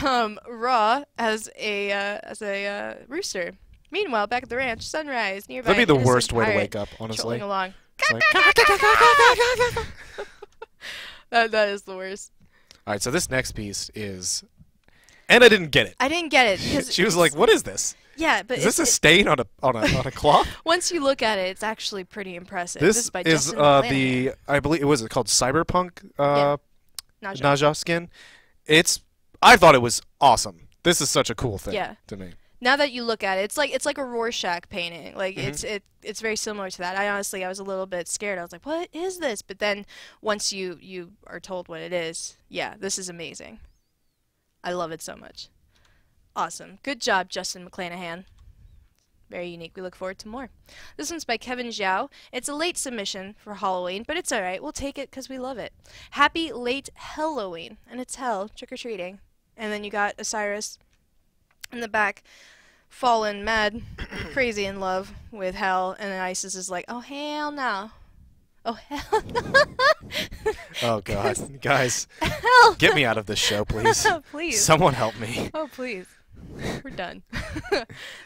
Speaker 1: Raw as a rooster. Meanwhile, back at the ranch, sunrise nearby.
Speaker 2: That'd be the
Speaker 1: innocent
Speaker 2: worst way to
Speaker 1: pirate
Speaker 2: wake up, honestly.
Speaker 1: Trolling along.
Speaker 2: Like,
Speaker 1: That is the worst.
Speaker 2: Alright, so this next piece is, and I didn't get it.
Speaker 1: I didn't get it because
Speaker 2: She was like, "What is this?
Speaker 1: yeah, but
Speaker 2: Is this a stain on a cloth?"
Speaker 1: once you look at it, it's actually pretty impressive.
Speaker 2: This
Speaker 1: is by
Speaker 2: is
Speaker 1: Justin McClanahan.
Speaker 2: I believe it was called Cyberpunk
Speaker 1: Yeah. Naja.
Speaker 2: Naja skin. I thought it was awesome. This is such a cool thing
Speaker 1: Yeah.
Speaker 2: to me.
Speaker 1: Now that you look at it, it's like a Rorschach painting. Like
Speaker 2: Mhm.
Speaker 1: it's very similar to that. I was a little bit scared. I was like, "What is this?" But then once you are told what it is, yeah, this is amazing. I love it so much. Awesome. Good job, Justin McClanahan. Very unique. We look forward to more. This one's by Kevin Zhao. It's a late submission for Halloween, but it's alright. We'll take it because we love it. Happy late Halloween. And it's hell, trick-or-treating. And then you got Osiris in the back, fallen, mad, crazy in love with hell. And then Isis is like, oh, hell no. Oh, hell no.
Speaker 2: Oh God, guys,
Speaker 1: Hell
Speaker 2: get me out of this show, please.
Speaker 1: no. Please.
Speaker 2: Someone help me.
Speaker 1: Oh, please. We're done.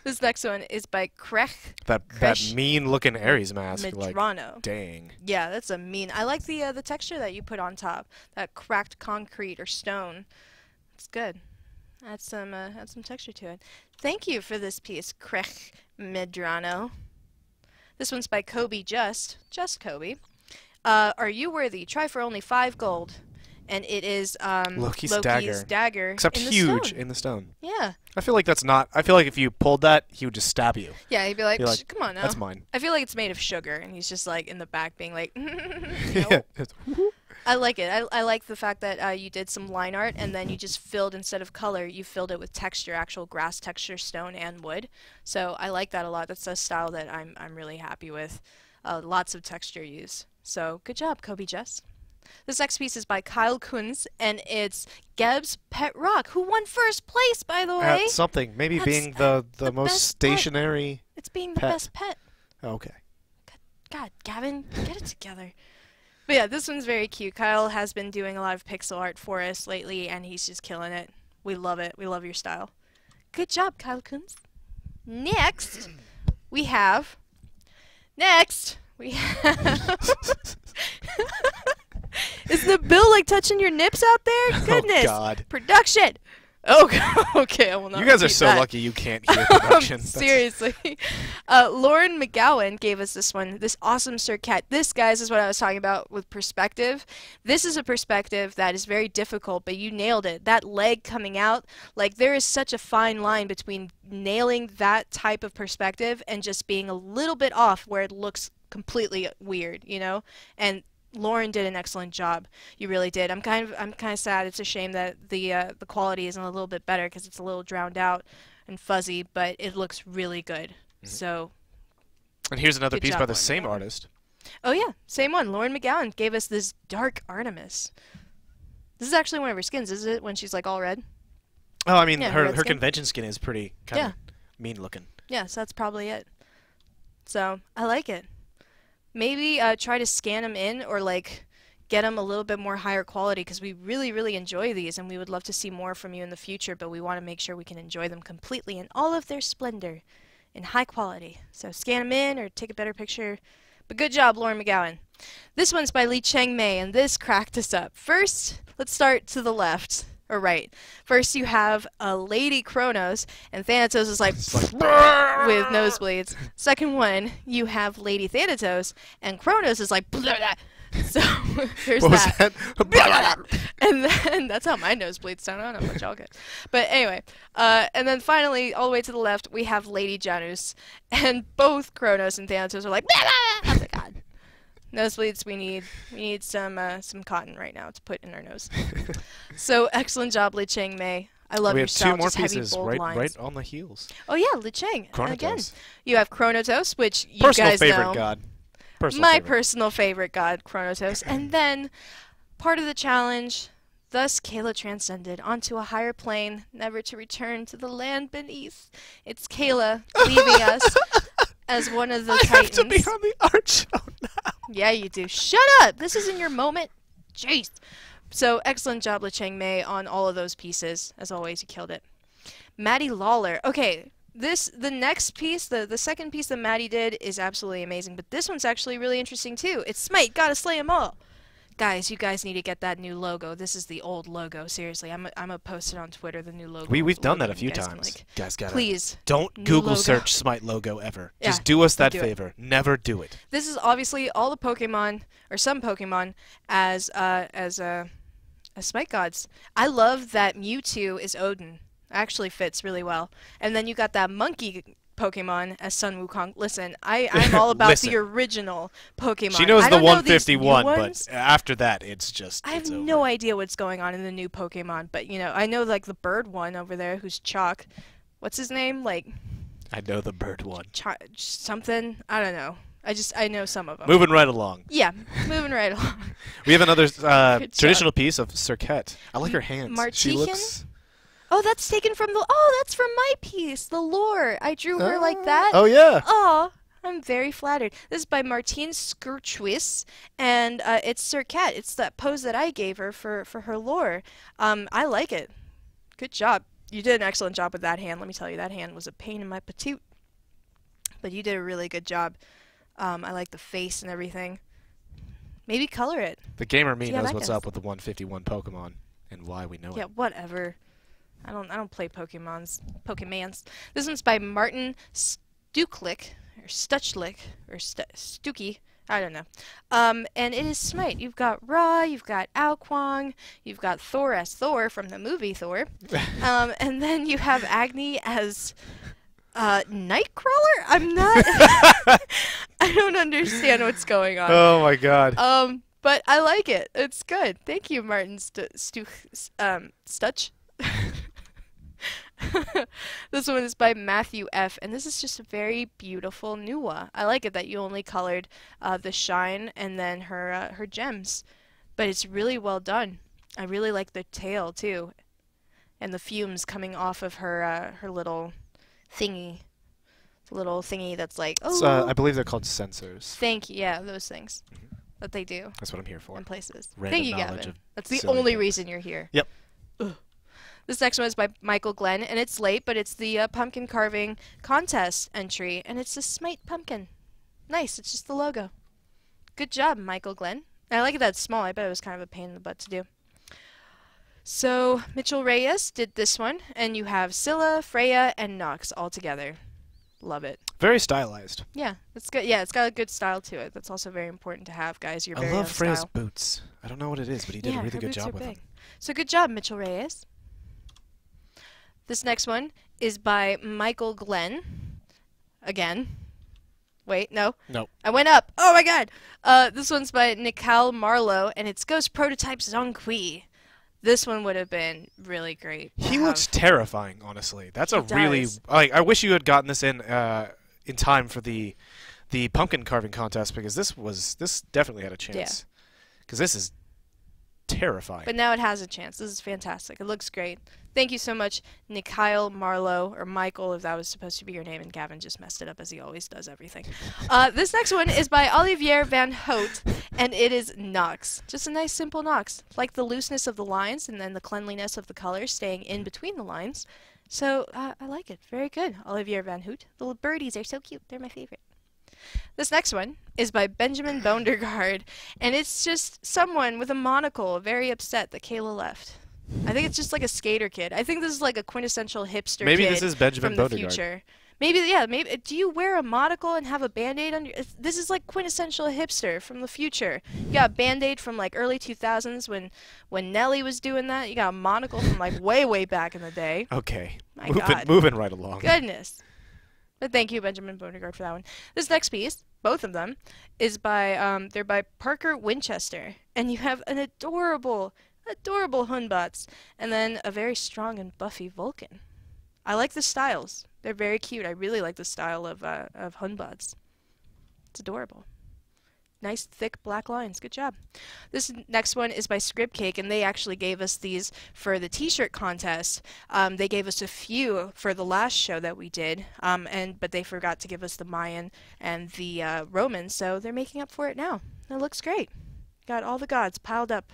Speaker 1: This next one is by Krech
Speaker 2: That
Speaker 1: Kresh
Speaker 2: mean-looking Ares mask. Like,
Speaker 1: Medrano.
Speaker 2: dang.
Speaker 1: Yeah, that's a mean. I like the texture that you put on top. That cracked concrete or stone. It's good. Add some texture to it. Thank you for this piece, Krech Medrano. This one's by Kobe Just Kobe. Are you worthy? Try for only 5 gold. And it is
Speaker 2: Loki's
Speaker 1: dagger
Speaker 2: Except
Speaker 1: in the
Speaker 2: huge
Speaker 1: stone.
Speaker 2: in the stone.
Speaker 1: Yeah.
Speaker 2: I feel like that's not. I feel like if you pulled that, he would just stab you.
Speaker 1: Yeah, he'd be like,
Speaker 2: You're like,
Speaker 1: come on now.
Speaker 2: That's mine.
Speaker 1: I feel like it's made of sugar, and he's just like in the back being like,
Speaker 2: Yeah.
Speaker 1: nope. I like it. I like the fact that you did some line art, and then you just filled, instead of color, you filled it with texture, actual grass texture, stone, and wood. So I like that a lot. That's a style that I'm really happy with. Lots of texture use. So good job, Kobe Jess. This next piece is by Kyle Kunz, and it's Geb's Pet Rock, who won first place, by the way.
Speaker 2: At something. Maybe
Speaker 1: That's,
Speaker 2: being the
Speaker 1: the
Speaker 2: most
Speaker 1: best pet.
Speaker 2: stationary.
Speaker 1: It's being the
Speaker 2: pet.
Speaker 1: best pet.
Speaker 2: Oh, okay.
Speaker 1: God, Gavin, get it together. But yeah, this one's very cute. Kyle has been doing a lot of pixel art for us lately, and he's just killing it. We love it. We love your style. Good job, Kyle Kunz. Next, we have... Is the bill like touching your nips out there? Goodness.
Speaker 2: Oh God.
Speaker 1: Production. Oh, okay. I will not
Speaker 2: You guys are
Speaker 1: repeat
Speaker 2: so
Speaker 1: that.
Speaker 2: lucky you can't hear production. That's-
Speaker 1: Seriously. Lauren McGowan gave us this one, this awesome Sir Cat. This, guys, is what I was talking about with perspective. This is a perspective that is very difficult, but you nailed it. That leg coming out, like there is such a fine line between nailing that type of perspective and just being a little bit off where it looks completely weird, you know? And Lauren did an excellent job. You really did. I'm kind of sad. It's a shame that the quality isn't a little bit better because it's a little drowned out and fuzzy, but it looks really good.
Speaker 2: Mhm.
Speaker 1: So,
Speaker 2: And here's another
Speaker 1: Good
Speaker 2: piece
Speaker 1: job,
Speaker 2: by the
Speaker 1: Lauren
Speaker 2: same
Speaker 1: McGowan.
Speaker 2: artist.
Speaker 1: oh yeah, same one. Lauren McGowan gave us this dark Artemis. This is actually one of her skins, is it? When she's like all red?
Speaker 2: Oh, I mean,
Speaker 1: Yeah, her red
Speaker 2: her
Speaker 1: skin.
Speaker 2: convention skin is pretty kind
Speaker 1: Yeah.
Speaker 2: of mean looking.
Speaker 1: Yeah, so that's probably it. So I like it. Maybe try to scan them in or like get them a little bit more higher quality because we really, really enjoy these and we would love to see more from you in the future, but we want to make sure we can enjoy them completely in all of their splendor in high quality. So scan them in or take a better picture. But good job, Lauren McGowan. This one's by Lee Cheng Mei, and this cracked us up. First, let's start to the left. Or right. First, you have a Lady Kronos, and Thanatos is like,
Speaker 2: It's like
Speaker 1: with nosebleeds. Second one, you have Lady Thanatos, and Kronos is like, blah, blah. So there's
Speaker 2: what was
Speaker 1: that.
Speaker 2: that?
Speaker 1: And then that's how my nosebleeds sound. I don't know what y'all get. But anyway, and then finally, all the way to the left, we have Lady Janus, and both Kronos and Thanatos are like, blah, blah. Oh my god. Nosebleeds, we need some cotton right now to put in our nose. So excellent job, Li Cheng Mei. I love
Speaker 2: We
Speaker 1: your
Speaker 2: have
Speaker 1: style.
Speaker 2: two more
Speaker 1: Just heavy,
Speaker 2: pieces
Speaker 1: bold
Speaker 2: right
Speaker 1: lines.
Speaker 2: on the heels.
Speaker 1: Oh yeah, Li Cheng.
Speaker 2: Chronotos.
Speaker 1: Again, you have Chronotos, which you
Speaker 2: Personal
Speaker 1: guys
Speaker 2: favorite
Speaker 1: know.
Speaker 2: god. Personal
Speaker 1: My
Speaker 2: favorite.
Speaker 1: personal favorite god, Chronotos. And then, part of the challenge, thus Kayla transcended onto a higher plane, never to return to the land beneath. It's Kayla leaving us as one of the
Speaker 2: I
Speaker 1: Titans.
Speaker 2: have to be on the art show now.
Speaker 1: Yeah, you do. Shut up! This isn't your moment. Jeez. So, excellent job, Li Cheng Mei, on all of those pieces. As always, you killed it. Maddie Lawler. Okay, the next piece, the second piece that Maddie did is absolutely amazing, but this one's actually really interesting too. It's Smite, gotta slay 'em all. Guys, you guys need to get that new logo. This is the old logo. Seriously, I'm gonna post it on Twitter. The new logo.
Speaker 2: We've done that a
Speaker 1: You
Speaker 2: few
Speaker 1: guys can,
Speaker 2: times.
Speaker 1: like,
Speaker 2: Guys, gotta
Speaker 1: please.
Speaker 2: don't
Speaker 1: new
Speaker 2: Google
Speaker 1: logo.
Speaker 2: search Smite logo ever.
Speaker 1: Yeah,
Speaker 2: Just do us that
Speaker 1: do it.
Speaker 2: favor. Never do it.
Speaker 1: This is obviously all the Pokemon, or some Pokemon, as Smite gods. I love that Mewtwo is Odin. Actually fits really well. And then you got that monkey Pokemon as Sun Wukong. Listen, I'm all about
Speaker 2: Listen.
Speaker 1: the original Pokemon.
Speaker 2: She knows
Speaker 1: I
Speaker 2: the
Speaker 1: don't know these new
Speaker 2: 151,
Speaker 1: ones.
Speaker 2: but after that, it's just.
Speaker 1: I have
Speaker 2: it's over.
Speaker 1: no idea what's going on in the new Pokemon, but I know like the bird one over there who's Chalk. What's his name? Like
Speaker 2: I know the bird one.
Speaker 1: something. I don't know. I know some of them.
Speaker 2: Moving right along.
Speaker 1: Yeah, moving right along.
Speaker 2: We have another
Speaker 1: Good
Speaker 2: traditional piece of Cirquette. I like her hands. She
Speaker 1: Martican?
Speaker 2: looks.
Speaker 1: Oh, that's taken from the. Oh, that's from my piece, the lore. I drew her like that.
Speaker 2: Oh yeah.
Speaker 1: Oh, I'm very flattered. This is by Martine Skurchwis, and it's Cirquette. It's that pose that I gave her for her lore. I like it. Good job. You did an excellent job with that hand. Let me tell you, that hand was a pain in my patoot. But you did a really good job. I like the face and everything. Maybe color it.
Speaker 2: The gamer me
Speaker 1: See how
Speaker 2: knows
Speaker 1: that
Speaker 2: what's
Speaker 1: goes.
Speaker 2: up with the 151 Pokemon and why we know
Speaker 1: Yeah,
Speaker 2: it.
Speaker 1: whatever. I don't play Pokemons. This one's by Martin Stuklik or Stuchlik or Stucky. I don't know. And it is Smite. You've got Ra, you've got Alquang, you've got Thor as Thor from the movie Thor, and then you have Agni as Nightcrawler. I'm not. I don't understand what's going on.
Speaker 2: Oh my god.
Speaker 1: But I like it. It's good. Thank you, Martin Stutch. This one is by Matthew F. And this is just a very beautiful Nuwa. I like it that you only colored the shine and then her gems. But it's really well done. I really like the tail, too. And the fumes coming off of her little thingy. The little thingy that's like,
Speaker 2: It's,
Speaker 1: oh,
Speaker 2: I believe they're called sensors.
Speaker 1: thank you. Yeah, those things that they do
Speaker 2: That's what I'm here for.
Speaker 1: in places.
Speaker 2: Random
Speaker 1: Thank you,
Speaker 2: knowledge
Speaker 1: Gavin.
Speaker 2: of
Speaker 1: That's the
Speaker 2: silly
Speaker 1: only
Speaker 2: things.
Speaker 1: reason you're here.
Speaker 2: Yep.
Speaker 1: Ugh. This next one is by Michael Glenn, and it's late, but it's the pumpkin carving contest entry, and it's a Smite pumpkin. Nice. It's just the logo. Good job, Michael Glenn. I like it that it's small. I bet it was kind of a pain in the butt to do. So Mitchell Reyes did this one, and you have Scylla, Freya, and Nox all together. Love it.
Speaker 2: Very stylized.
Speaker 1: Yeah, it's good. Yeah, it's got a good style to it. That's also very important to have, guys. Your
Speaker 2: I
Speaker 1: very
Speaker 2: love
Speaker 1: own
Speaker 2: Freya's
Speaker 1: style.
Speaker 2: boots. I don't know what it is, but he did
Speaker 1: Yeah,
Speaker 2: a really
Speaker 1: her
Speaker 2: good
Speaker 1: boots
Speaker 2: job
Speaker 1: are
Speaker 2: with
Speaker 1: big.
Speaker 2: them.
Speaker 1: So good job, Mitchell Reyes. This next one is by Michael Glenn. Again. Wait, no.
Speaker 2: Nope.
Speaker 1: I went up. Oh my god. This one's by Nicole Marlowe, and it's Ghost Prototype Zonqui. This one would have been really great. to
Speaker 2: He looks
Speaker 1: have.
Speaker 2: terrifying, honestly. That's a
Speaker 1: He
Speaker 2: really
Speaker 1: does.
Speaker 2: like. I wish you had gotten this in time for the pumpkin carving contest because this definitely had a chance. Because this is terrifying.
Speaker 1: But now it has a chance. This is fantastic. It looks great. Thank you so much, Mikhail Marlowe, or Michael, if that was supposed to be your name, and Gavin just messed it up as he always does everything. This next one is by Olivier Van Hout, and it is Nox. Just a nice, simple Nox. Like the looseness of the lines and then the cleanliness of the colors staying in between the lines. So, I like it. Very good, Olivier Van Hout. The little birdies are so cute. They're my favorite. This next one is by Benjamin Bondergaard, and it's just someone with a monocle very upset that Kayla left. I think it's just like a skater kid. I think this is like a quintessential hipster
Speaker 2: Maybe
Speaker 1: kid
Speaker 2: this is Benjamin
Speaker 1: from the
Speaker 2: Bondergaard.
Speaker 1: future. Maybe, yeah, maybe. Do you wear a monocle and have a Band-Aid on your... This is like quintessential hipster from the future. You got a Band-Aid from like early 2000s when Nelly was doing that. You got a monocle from like way back in the day.
Speaker 2: Okay.
Speaker 1: My God.
Speaker 2: Moving right along.
Speaker 1: Goodness. But thank you, Benjamin Bondergaard, for that one. This next piece, both of them, is by they're by Parker Winchester, and you have an adorable Hunbots, and then a very strong and buffy Vulcan. I like the styles; they're very cute. I really like the style of Hunbots. It's adorable. Nice, thick black lines. Good job. This next one is by Scribcake, and they actually gave us these for the T-shirt contest. They gave us a few for the last show that we did, but they forgot to give us the Mayan and the Roman, so they're making up for it now. It looks great. Got all the gods piled up.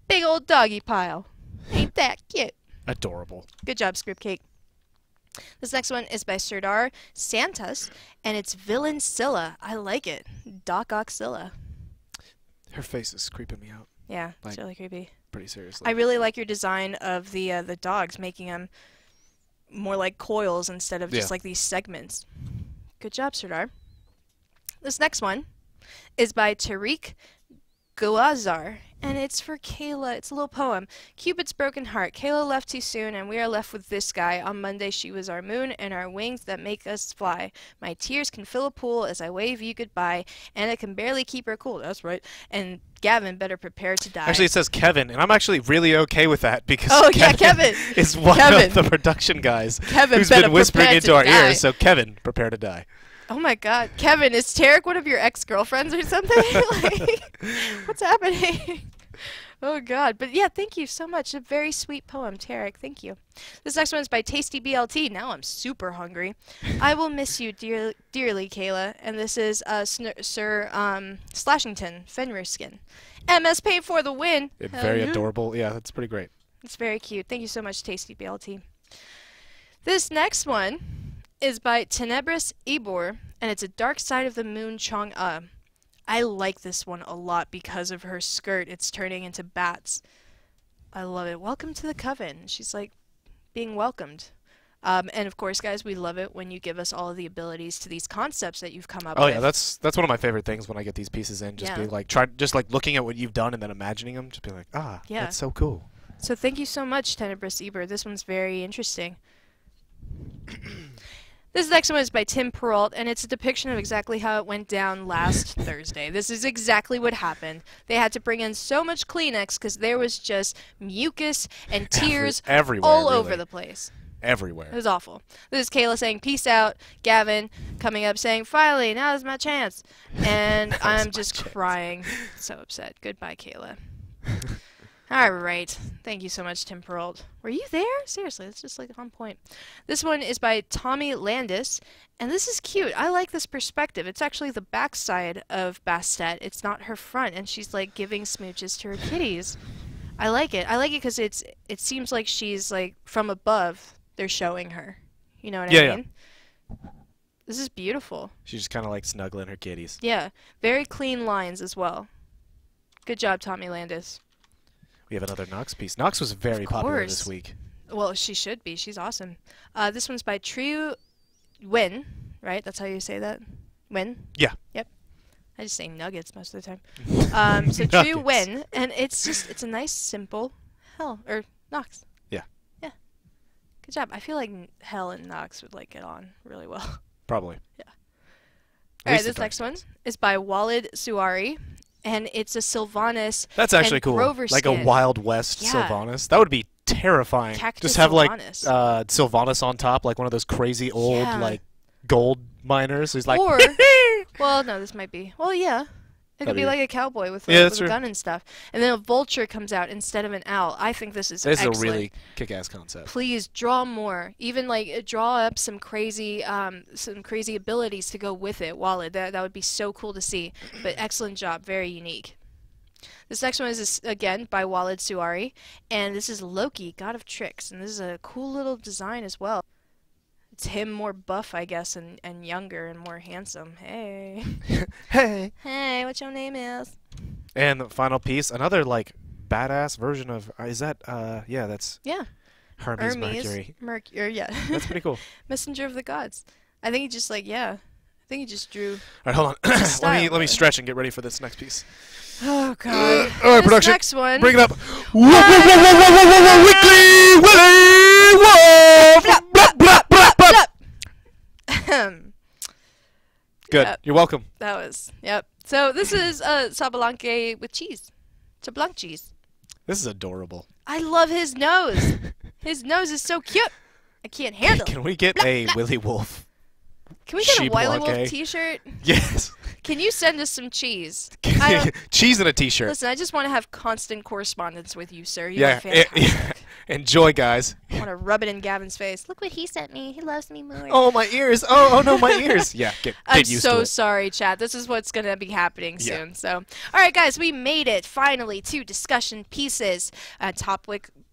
Speaker 1: Big old doggy pile. Ain't that cute?
Speaker 2: Adorable.
Speaker 1: Good job, Scribcake. This next one is by Serdar Santos, and it's Villain Scylla. I like it. Doc Ock Scylla.
Speaker 2: Her face is creeping me out.
Speaker 1: Yeah, it's
Speaker 2: Like,
Speaker 1: really creepy.
Speaker 2: pretty seriously.
Speaker 1: I really like your design of the dogs, making them more like coils instead of just like these segments. Good job, Serdar. This next one is by Tariq Guazar, and it's for Kayla. It's a little poem. Cupid's broken heart. Kayla left too soon, and we are left with this guy. On Monday she was our moon and our wings that make us fly. My tears can fill a pool as I wave you goodbye, and I can barely keep her cool. That's right. And Gavin better prepare to die.
Speaker 2: Actually, it says Kevin, and I'm actually really okay with that because
Speaker 1: Kevin
Speaker 2: is one of the production guys
Speaker 1: Kevin
Speaker 2: who's
Speaker 1: better
Speaker 2: been whispering
Speaker 1: prepare
Speaker 2: into
Speaker 1: to
Speaker 2: our
Speaker 1: die.
Speaker 2: ears. So Kevin, prepare to die.
Speaker 1: Oh my God, Kevin, is Tarek one of your ex-girlfriends or something? Like, what's happening? Oh God, but yeah, thank you so much. A very sweet poem, Tarek. Thank you. This next one is by Tasty BLT. Now I'm super hungry. I will miss you dearly, Kayla. And this is Sir Slashington, Fenrir skin. MS Paint for the win.
Speaker 2: Very adorable. Yeah, that's pretty great.
Speaker 1: It's very cute. Thank you so much, Tasty BLT. This next one is by Tenebris Ibor, and it's a Dark Side of the Moon Chong-a. I like this one a lot because of her skirt. It's turning into bats. I love it. Welcome to the coven. She's like being welcomed. And of course, guys, we love it when you give us all of the abilities to these concepts that you've come up with.
Speaker 2: Oh yeah, that's one of my favorite things when I get these pieces in. Just be like, just like looking at what you've done and then imagining them. Just be like, that's so cool.
Speaker 1: So thank you so much, Tenebris Ibor. This one's very interesting. This next one is by Tim Peralt, and it's a depiction of exactly how it went down last Thursday. This is exactly what happened. They had to bring in so much Kleenex because there was just mucus and tears
Speaker 2: everywhere,
Speaker 1: all over the place.
Speaker 2: Everywhere.
Speaker 1: It was awful. This is Kayla saying, peace out. Gavin coming up saying, finally, now's my chance. And I'm just crying. So upset. Goodbye, Kayla. All right. Thank you so much, Tim Peralt. Were you there? Seriously, it's just like on point. This one is by Tommy Landis, and this is cute. I like this perspective. It's actually the backside of Bastet. It's not her front, and she's like giving smooches to her kitties. I like it. I like it because it seems like she's like from above. They're showing her. You know what I mean? Yeah. This is beautiful.
Speaker 2: She's just kind of like snuggling her kitties.
Speaker 1: Yeah. Very clean lines as well. Good job, Tommy Landis.
Speaker 2: We have another Nox piece. Nox was very popular this week.
Speaker 1: Well, she should be. She's awesome. This one's by Triu Wen, right? That's how you say that? Wen?
Speaker 2: Yeah.
Speaker 1: Yep. I just say nuggets most of the time. So Triu Wen, and it's a nice, simple Nox.
Speaker 2: Yeah.
Speaker 1: Yeah. Good job. I feel like Hell and Nox would like get on really well.
Speaker 2: Probably.
Speaker 1: Yeah. All right, this next one is by Walid Suari. And it's a Sylvanas.
Speaker 2: That's actually cool.
Speaker 1: Grover
Speaker 2: like
Speaker 1: skin.
Speaker 2: A Wild West Sylvanas. That would be terrifying.
Speaker 1: Cactus
Speaker 2: just have
Speaker 1: Sylvanas.
Speaker 2: like Sylvanas on top, like one of those crazy old like gold miners who's like.
Speaker 1: Or, well, no, this might be. Well, yeah. It could
Speaker 2: That'd
Speaker 1: be
Speaker 2: be
Speaker 1: like a cowboy with
Speaker 2: yeah,
Speaker 1: with
Speaker 2: that's
Speaker 1: a
Speaker 2: true.
Speaker 1: gun and stuff. And then a vulture comes out instead of an owl. I think this is
Speaker 2: This is a
Speaker 1: excellent.
Speaker 2: really kick-ass concept.
Speaker 1: Please draw more. Even like draw up some crazy abilities to go with it. Wallet. That would be so cool to see. But excellent job. Very unique. This next one is again by Walid Suari, and this is Loki, God of Tricks, and this is a cool little design as well. It's him more buff, I guess, and younger and more handsome. Hey.
Speaker 2: Hey.
Speaker 1: Hey, what your name is?
Speaker 2: And the final piece, another like badass version of is that yeah, that's
Speaker 1: Yeah.
Speaker 2: Hermes Mercury.
Speaker 1: Mercury, yeah.
Speaker 2: That's pretty cool.
Speaker 1: Messenger of the Gods. I think he just like, yeah. I think he just drew.
Speaker 2: All right, hold on.
Speaker 1: style,
Speaker 2: let me
Speaker 1: really.
Speaker 2: stretch and get ready for this next piece.
Speaker 1: Oh god.
Speaker 2: All right,
Speaker 1: This
Speaker 2: production.
Speaker 1: next one.
Speaker 2: Bring it up. Whoa, whoa, whoa, whoa, whoa, whoa, whoa, whoa, weekly Willy. Whoa. Blah, blah, blah, blah. Good.
Speaker 1: Yep.
Speaker 2: You're welcome.
Speaker 1: That was, yep. So this is sabalanque with cheese. It's a blanc cheese.
Speaker 2: This is adorable.
Speaker 1: I love his nose. His nose is so cute. I can't handle it.
Speaker 2: Can we get a Willy Wolf?
Speaker 1: Can we get a
Speaker 2: Sheep
Speaker 1: Wiley
Speaker 2: Blanc?
Speaker 1: Wolf t-shirt?
Speaker 2: Yes.
Speaker 1: Can you send us some cheese? I don't-
Speaker 2: Cheese and a T-shirt.
Speaker 1: Listen, I just want to have constant correspondence with you, sir. You
Speaker 2: Yeah.
Speaker 1: are fantastic.
Speaker 2: Enjoy, guys.
Speaker 1: I want to rub it in Gavin's face. Look what he sent me. He loves me more.
Speaker 2: Oh, my ears. Oh no, my ears. Yeah, get
Speaker 1: I'm
Speaker 2: used to
Speaker 1: so
Speaker 2: it.
Speaker 1: sorry, chat. This is what's going to be happening
Speaker 2: Yeah.
Speaker 1: soon. So, all right, guys, we made it finally to discussion pieces.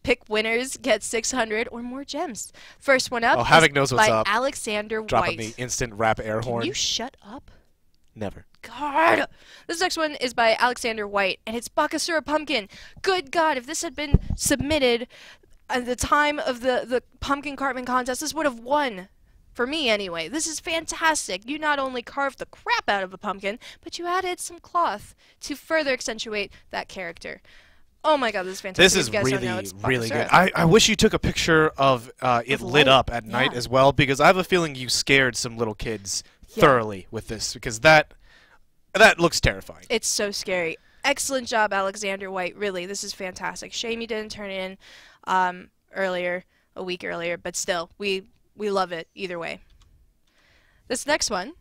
Speaker 1: Pick winners get 600 or more gems. First one up
Speaker 2: Oh, Havoc
Speaker 1: is
Speaker 2: knows what's
Speaker 1: by
Speaker 2: up.
Speaker 1: Alexander
Speaker 2: Dropping
Speaker 1: White.
Speaker 2: the instant rap air
Speaker 1: Can
Speaker 2: horn.
Speaker 1: you shut up?
Speaker 2: Never.
Speaker 1: God. This next one is by Alexander White, and it's Bakasura Pumpkin. Good God, if this had been submitted at the time of the pumpkin carving contest, this would have won. For me, anyway. This is fantastic. You not only carved the crap out of a pumpkin, but you added some cloth to further accentuate that character. Oh my God, this is fantastic.
Speaker 2: This
Speaker 1: If
Speaker 2: is
Speaker 1: you guys don't know,
Speaker 2: really,
Speaker 1: it's
Speaker 2: really good.
Speaker 1: Bakasura.
Speaker 2: I wish you took a picture of it
Speaker 1: With
Speaker 2: lit
Speaker 1: light.
Speaker 2: up at night
Speaker 1: Yeah.
Speaker 2: as well, because I have a feeling you scared some little kids
Speaker 1: Yeah.
Speaker 2: thoroughly with this, because that looks terrifying.
Speaker 1: It's so scary. Excellent job, Alexander White. Really, this is fantastic. Shame you didn't turn it in a week earlier, but still, we love it either way. This next one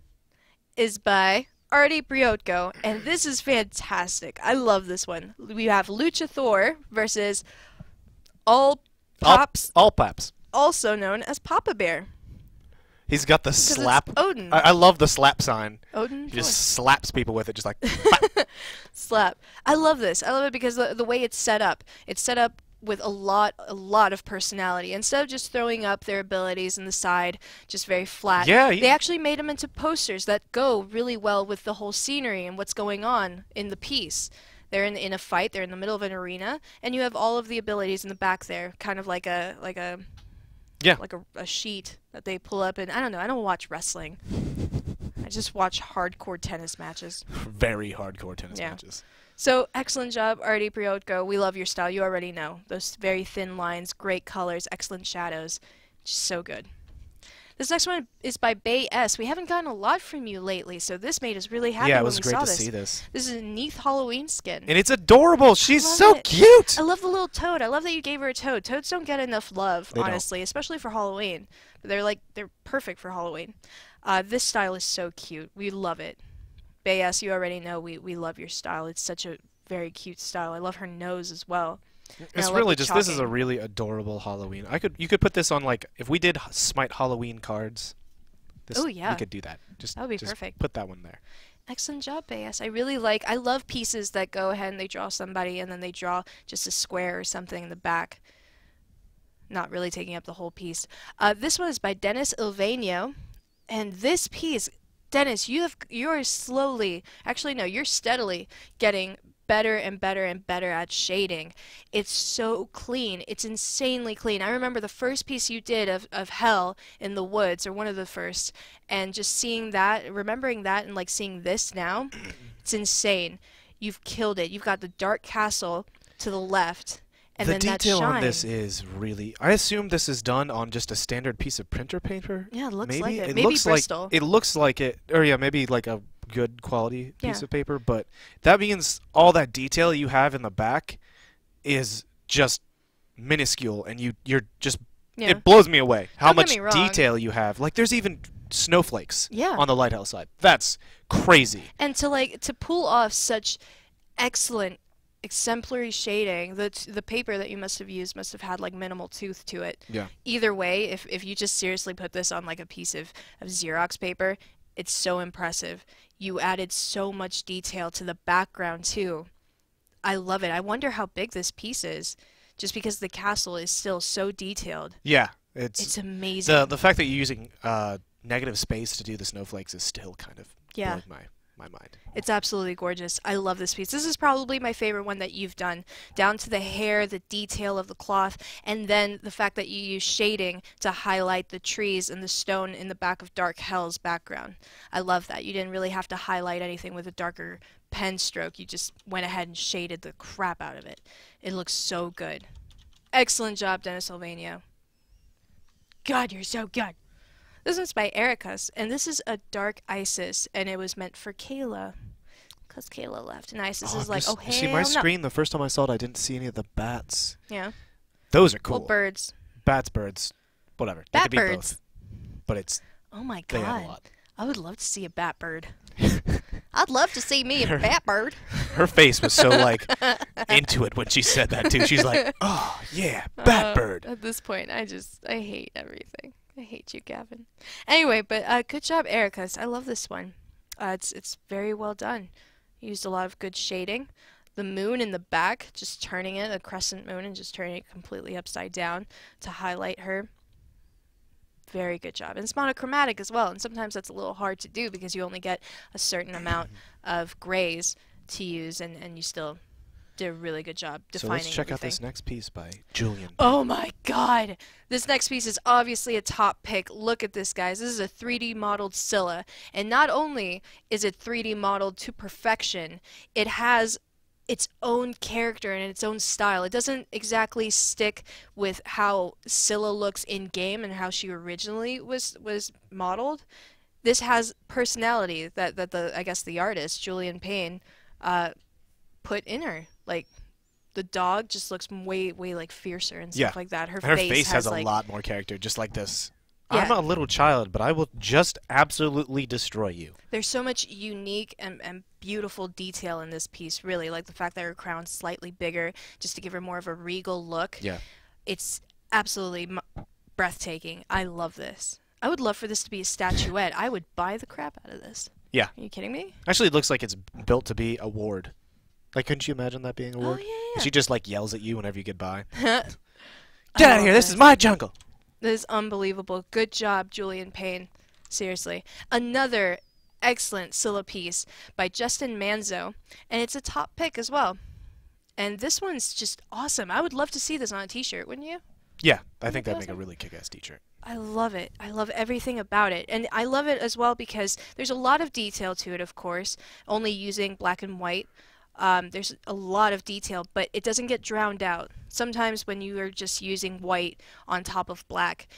Speaker 1: is by Artie Briotko, and this is fantastic. I love this one. We have Lucha Thor versus All Pops,
Speaker 2: All Paps.
Speaker 1: also known as Papa Bear.
Speaker 2: He's got the
Speaker 1: 'Cause it's
Speaker 2: slap.
Speaker 1: Odin.
Speaker 2: I love the slap sign.
Speaker 1: Odin
Speaker 2: He
Speaker 1: Thor.
Speaker 2: just slaps people with it, just like.
Speaker 1: Slap. I love this. I love it because the way it's set up. It's set up with a lot of personality. Instead of just throwing up their abilities in the side, just very flat.
Speaker 2: Yeah,
Speaker 1: They actually made them into posters that go really well with the whole scenery and what's going on in the piece. They're in a fight. They're in the middle of an arena, and you have all of the abilities in the back there, kind of like a
Speaker 2: Yeah.
Speaker 1: like a sheet that they pull up. And I don't know. I don't watch wrestling. I just watch hardcore tennis matches.
Speaker 2: Very hardcore tennis
Speaker 1: Yeah.
Speaker 2: matches.
Speaker 1: So, excellent job, Artie Priotko. We love your style. You already know. Those very thin lines, great colors, excellent shadows. Just so good. This next one is by Bay S. We haven't gotten a lot from you lately, so this made us really happy
Speaker 2: Yeah, it
Speaker 1: when
Speaker 2: was
Speaker 1: we
Speaker 2: great
Speaker 1: saw
Speaker 2: to
Speaker 1: this.
Speaker 2: see this.
Speaker 1: This is a Neath Halloween skin.
Speaker 2: And it's adorable. She's
Speaker 1: love
Speaker 2: so
Speaker 1: it.
Speaker 2: cute.
Speaker 1: I love the little toad. I love that you gave her a toad. Toads don't get enough love,
Speaker 2: They don't.
Speaker 1: honestly, especially for Halloween. But they're perfect for Halloween. This style is so cute. We love it. Bay S, you already know we love your style. It's such a very cute style. I love her nose as well. And I
Speaker 2: It's
Speaker 1: love
Speaker 2: really
Speaker 1: the
Speaker 2: just this is a
Speaker 1: chalking.
Speaker 2: really adorable Halloween. You could put this on like if we did Smite Halloween cards.
Speaker 1: Oh, yeah.
Speaker 2: We could do that. Just
Speaker 1: That would be
Speaker 2: just
Speaker 1: perfect.
Speaker 2: Put that one there.
Speaker 1: Excellent job, Bayes. I love pieces that go ahead and they draw somebody and then they draw just a square or something in the back. Not really taking up the whole piece. This one is by Dennis Ilvano. And this piece, Dennis, you're slowly, actually no, you're steadily getting better and better and better at shading. It's so clean. It's insanely clean. I remember the first piece you did of Hell in the Woods, or one of the first, and just seeing that, remembering that, and like seeing this now, it's insane. You've killed it. You've got the Dark Castle to the left, and
Speaker 2: The
Speaker 1: then that
Speaker 2: detail
Speaker 1: shine.
Speaker 2: on this is really. I assume this is done on just a standard piece of printer paper.
Speaker 1: Yeah, it looks
Speaker 2: maybe
Speaker 1: like it.
Speaker 2: It
Speaker 1: Maybe
Speaker 2: looks
Speaker 1: Bristol.
Speaker 2: like it looks like it, or yeah, maybe like a good quality piece
Speaker 1: Yeah.
Speaker 2: of paper. But that means all that detail you have in the back is just minuscule, and you're just.
Speaker 1: Yeah.
Speaker 2: It blows me away how
Speaker 1: Don't get
Speaker 2: much
Speaker 1: me wrong.
Speaker 2: detail you have. Like there's even snowflakes
Speaker 1: Yeah.
Speaker 2: on the lighthouse side. That's crazy.
Speaker 1: And to pull off such excellent exemplary shading, the paper that you must have used must have had like minimal tooth to it.
Speaker 2: Yeah.
Speaker 1: Either way, if you just seriously put this on like a piece of Xerox paper, it's so impressive. You added so much detail to the background too. I love it. I wonder how big this piece is, just because the castle is still so detailed.
Speaker 2: Yeah,
Speaker 1: It's
Speaker 2: it's
Speaker 1: amazing.
Speaker 2: the fact that you're using negative space to do the snowflakes is still kind of
Speaker 1: Yeah.
Speaker 2: blowing my mind.
Speaker 1: It's absolutely gorgeous. I love this piece. This is probably my favorite one that you've done, down to the hair, the detail of the cloth, and then the fact that you use shading to highlight the trees and the stone in the back of Dark Hell's background. I love that. You didn't really have to highlight anything with a darker pen stroke. You just went ahead and shaded the crap out of it. It looks so good. Excellent job, Dennis Sylvania. God, you're so good. This one's by Ericus, and this is a Dark Isis, and it was meant for Kayla. Because Kayla left, and Isis is like, oh,
Speaker 2: you see my
Speaker 1: hell no.
Speaker 2: screen? The first time I saw it, I didn't see any of the bats.
Speaker 1: Yeah.
Speaker 2: Those are
Speaker 1: Well,
Speaker 2: cool.
Speaker 1: birds.
Speaker 2: Bats, birds, whatever. They
Speaker 1: Bat
Speaker 2: could be
Speaker 1: birds.
Speaker 2: both, but it's
Speaker 1: Oh my
Speaker 2: they have a
Speaker 1: God.
Speaker 2: lot.
Speaker 1: I would love to see a bat bird. I'd love to see me a bat bird.
Speaker 2: Her face was so like into it when she said that too. She's like, "Oh yeah, Batbird."
Speaker 1: At this point, I hate everything. I hate you, Gavin. Anyway, but good job, Ericus. I love this one. It's very well done. Used a lot of good shading. The moon in the back, just turning it, a crescent moon, and just turning it completely upside down to highlight her. Very good job. And it's monochromatic as well, and sometimes that's a little hard to do because you only get a certain amount of grays to use, and you still did a really good job
Speaker 2: So
Speaker 1: defining
Speaker 2: let's check out
Speaker 1: everything.
Speaker 2: this next piece by Julian.
Speaker 1: Oh my God! This next piece is obviously a top pick. Look at this, guys. This is a 3D modeled Scylla. And not only is it 3D modeled to perfection, it has its own character and its own style. It doesn't exactly stick with how Scylla looks in game and how she originally was modeled. This has personality that the I guess the artist, Julian Payne, put in her. Like, the dog just looks way like fiercer and stuff
Speaker 2: Yeah.
Speaker 1: like that. Her
Speaker 2: Her
Speaker 1: face
Speaker 2: face has a
Speaker 1: like,
Speaker 2: lot more character, just like this.
Speaker 1: Yeah.
Speaker 2: I'm a little child, but I will just absolutely destroy you.
Speaker 1: There's so much unique and beautiful detail in this piece, really. Like the fact that her crown's slightly bigger, just to give her more of a regal look.
Speaker 2: Yeah.
Speaker 1: It's absolutely breathtaking. I love this. I would love for this to be a statuette. I would buy the crap out of this.
Speaker 2: Yeah.
Speaker 1: Are you kidding me?
Speaker 2: Actually, it looks like it's built to be a ward. Like, couldn't you imagine that being a
Speaker 1: Oh,
Speaker 2: ward?
Speaker 1: yeah.
Speaker 2: She just like yells at you whenever you get by.
Speaker 1: I
Speaker 2: Get out
Speaker 1: love
Speaker 2: of here! This is my jungle.
Speaker 1: This is unbelievable. Good job, Julian Payne. Seriously. Another excellent Scylla piece by Justin Manzo, and it's a top pick as well. And this one's just awesome. I would love to see this on a t-shirt, wouldn't you?
Speaker 2: Yeah, I think that'd
Speaker 1: awesome.
Speaker 2: make a really kick-ass t-shirt.
Speaker 1: I love it. I love everything about it. And I love it as well because there's a lot of detail to it, of course, only using black and white. There's a lot of detail, but it doesn't get drowned out. Sometimes when you are just using white on top of black,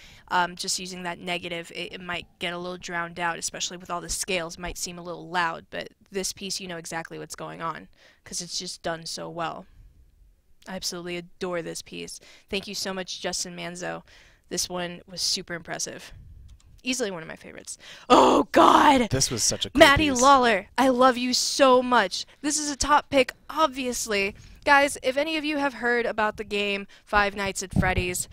Speaker 1: just using that negative, it might get a little drowned out, especially with all the scales. It might seem a little loud, but this piece, you know exactly what's going on because it's just done so well. I absolutely adore this piece. Thank you so much, Justin Manzo. This one was super impressive. Easily one of my favorites. Oh, God!
Speaker 2: This was such a cool
Speaker 1: Maddie
Speaker 2: piece.
Speaker 1: Lawler, I love you so much. This is a top pick, obviously. Guys, if any of you have heard about the game Five Nights at Freddy's,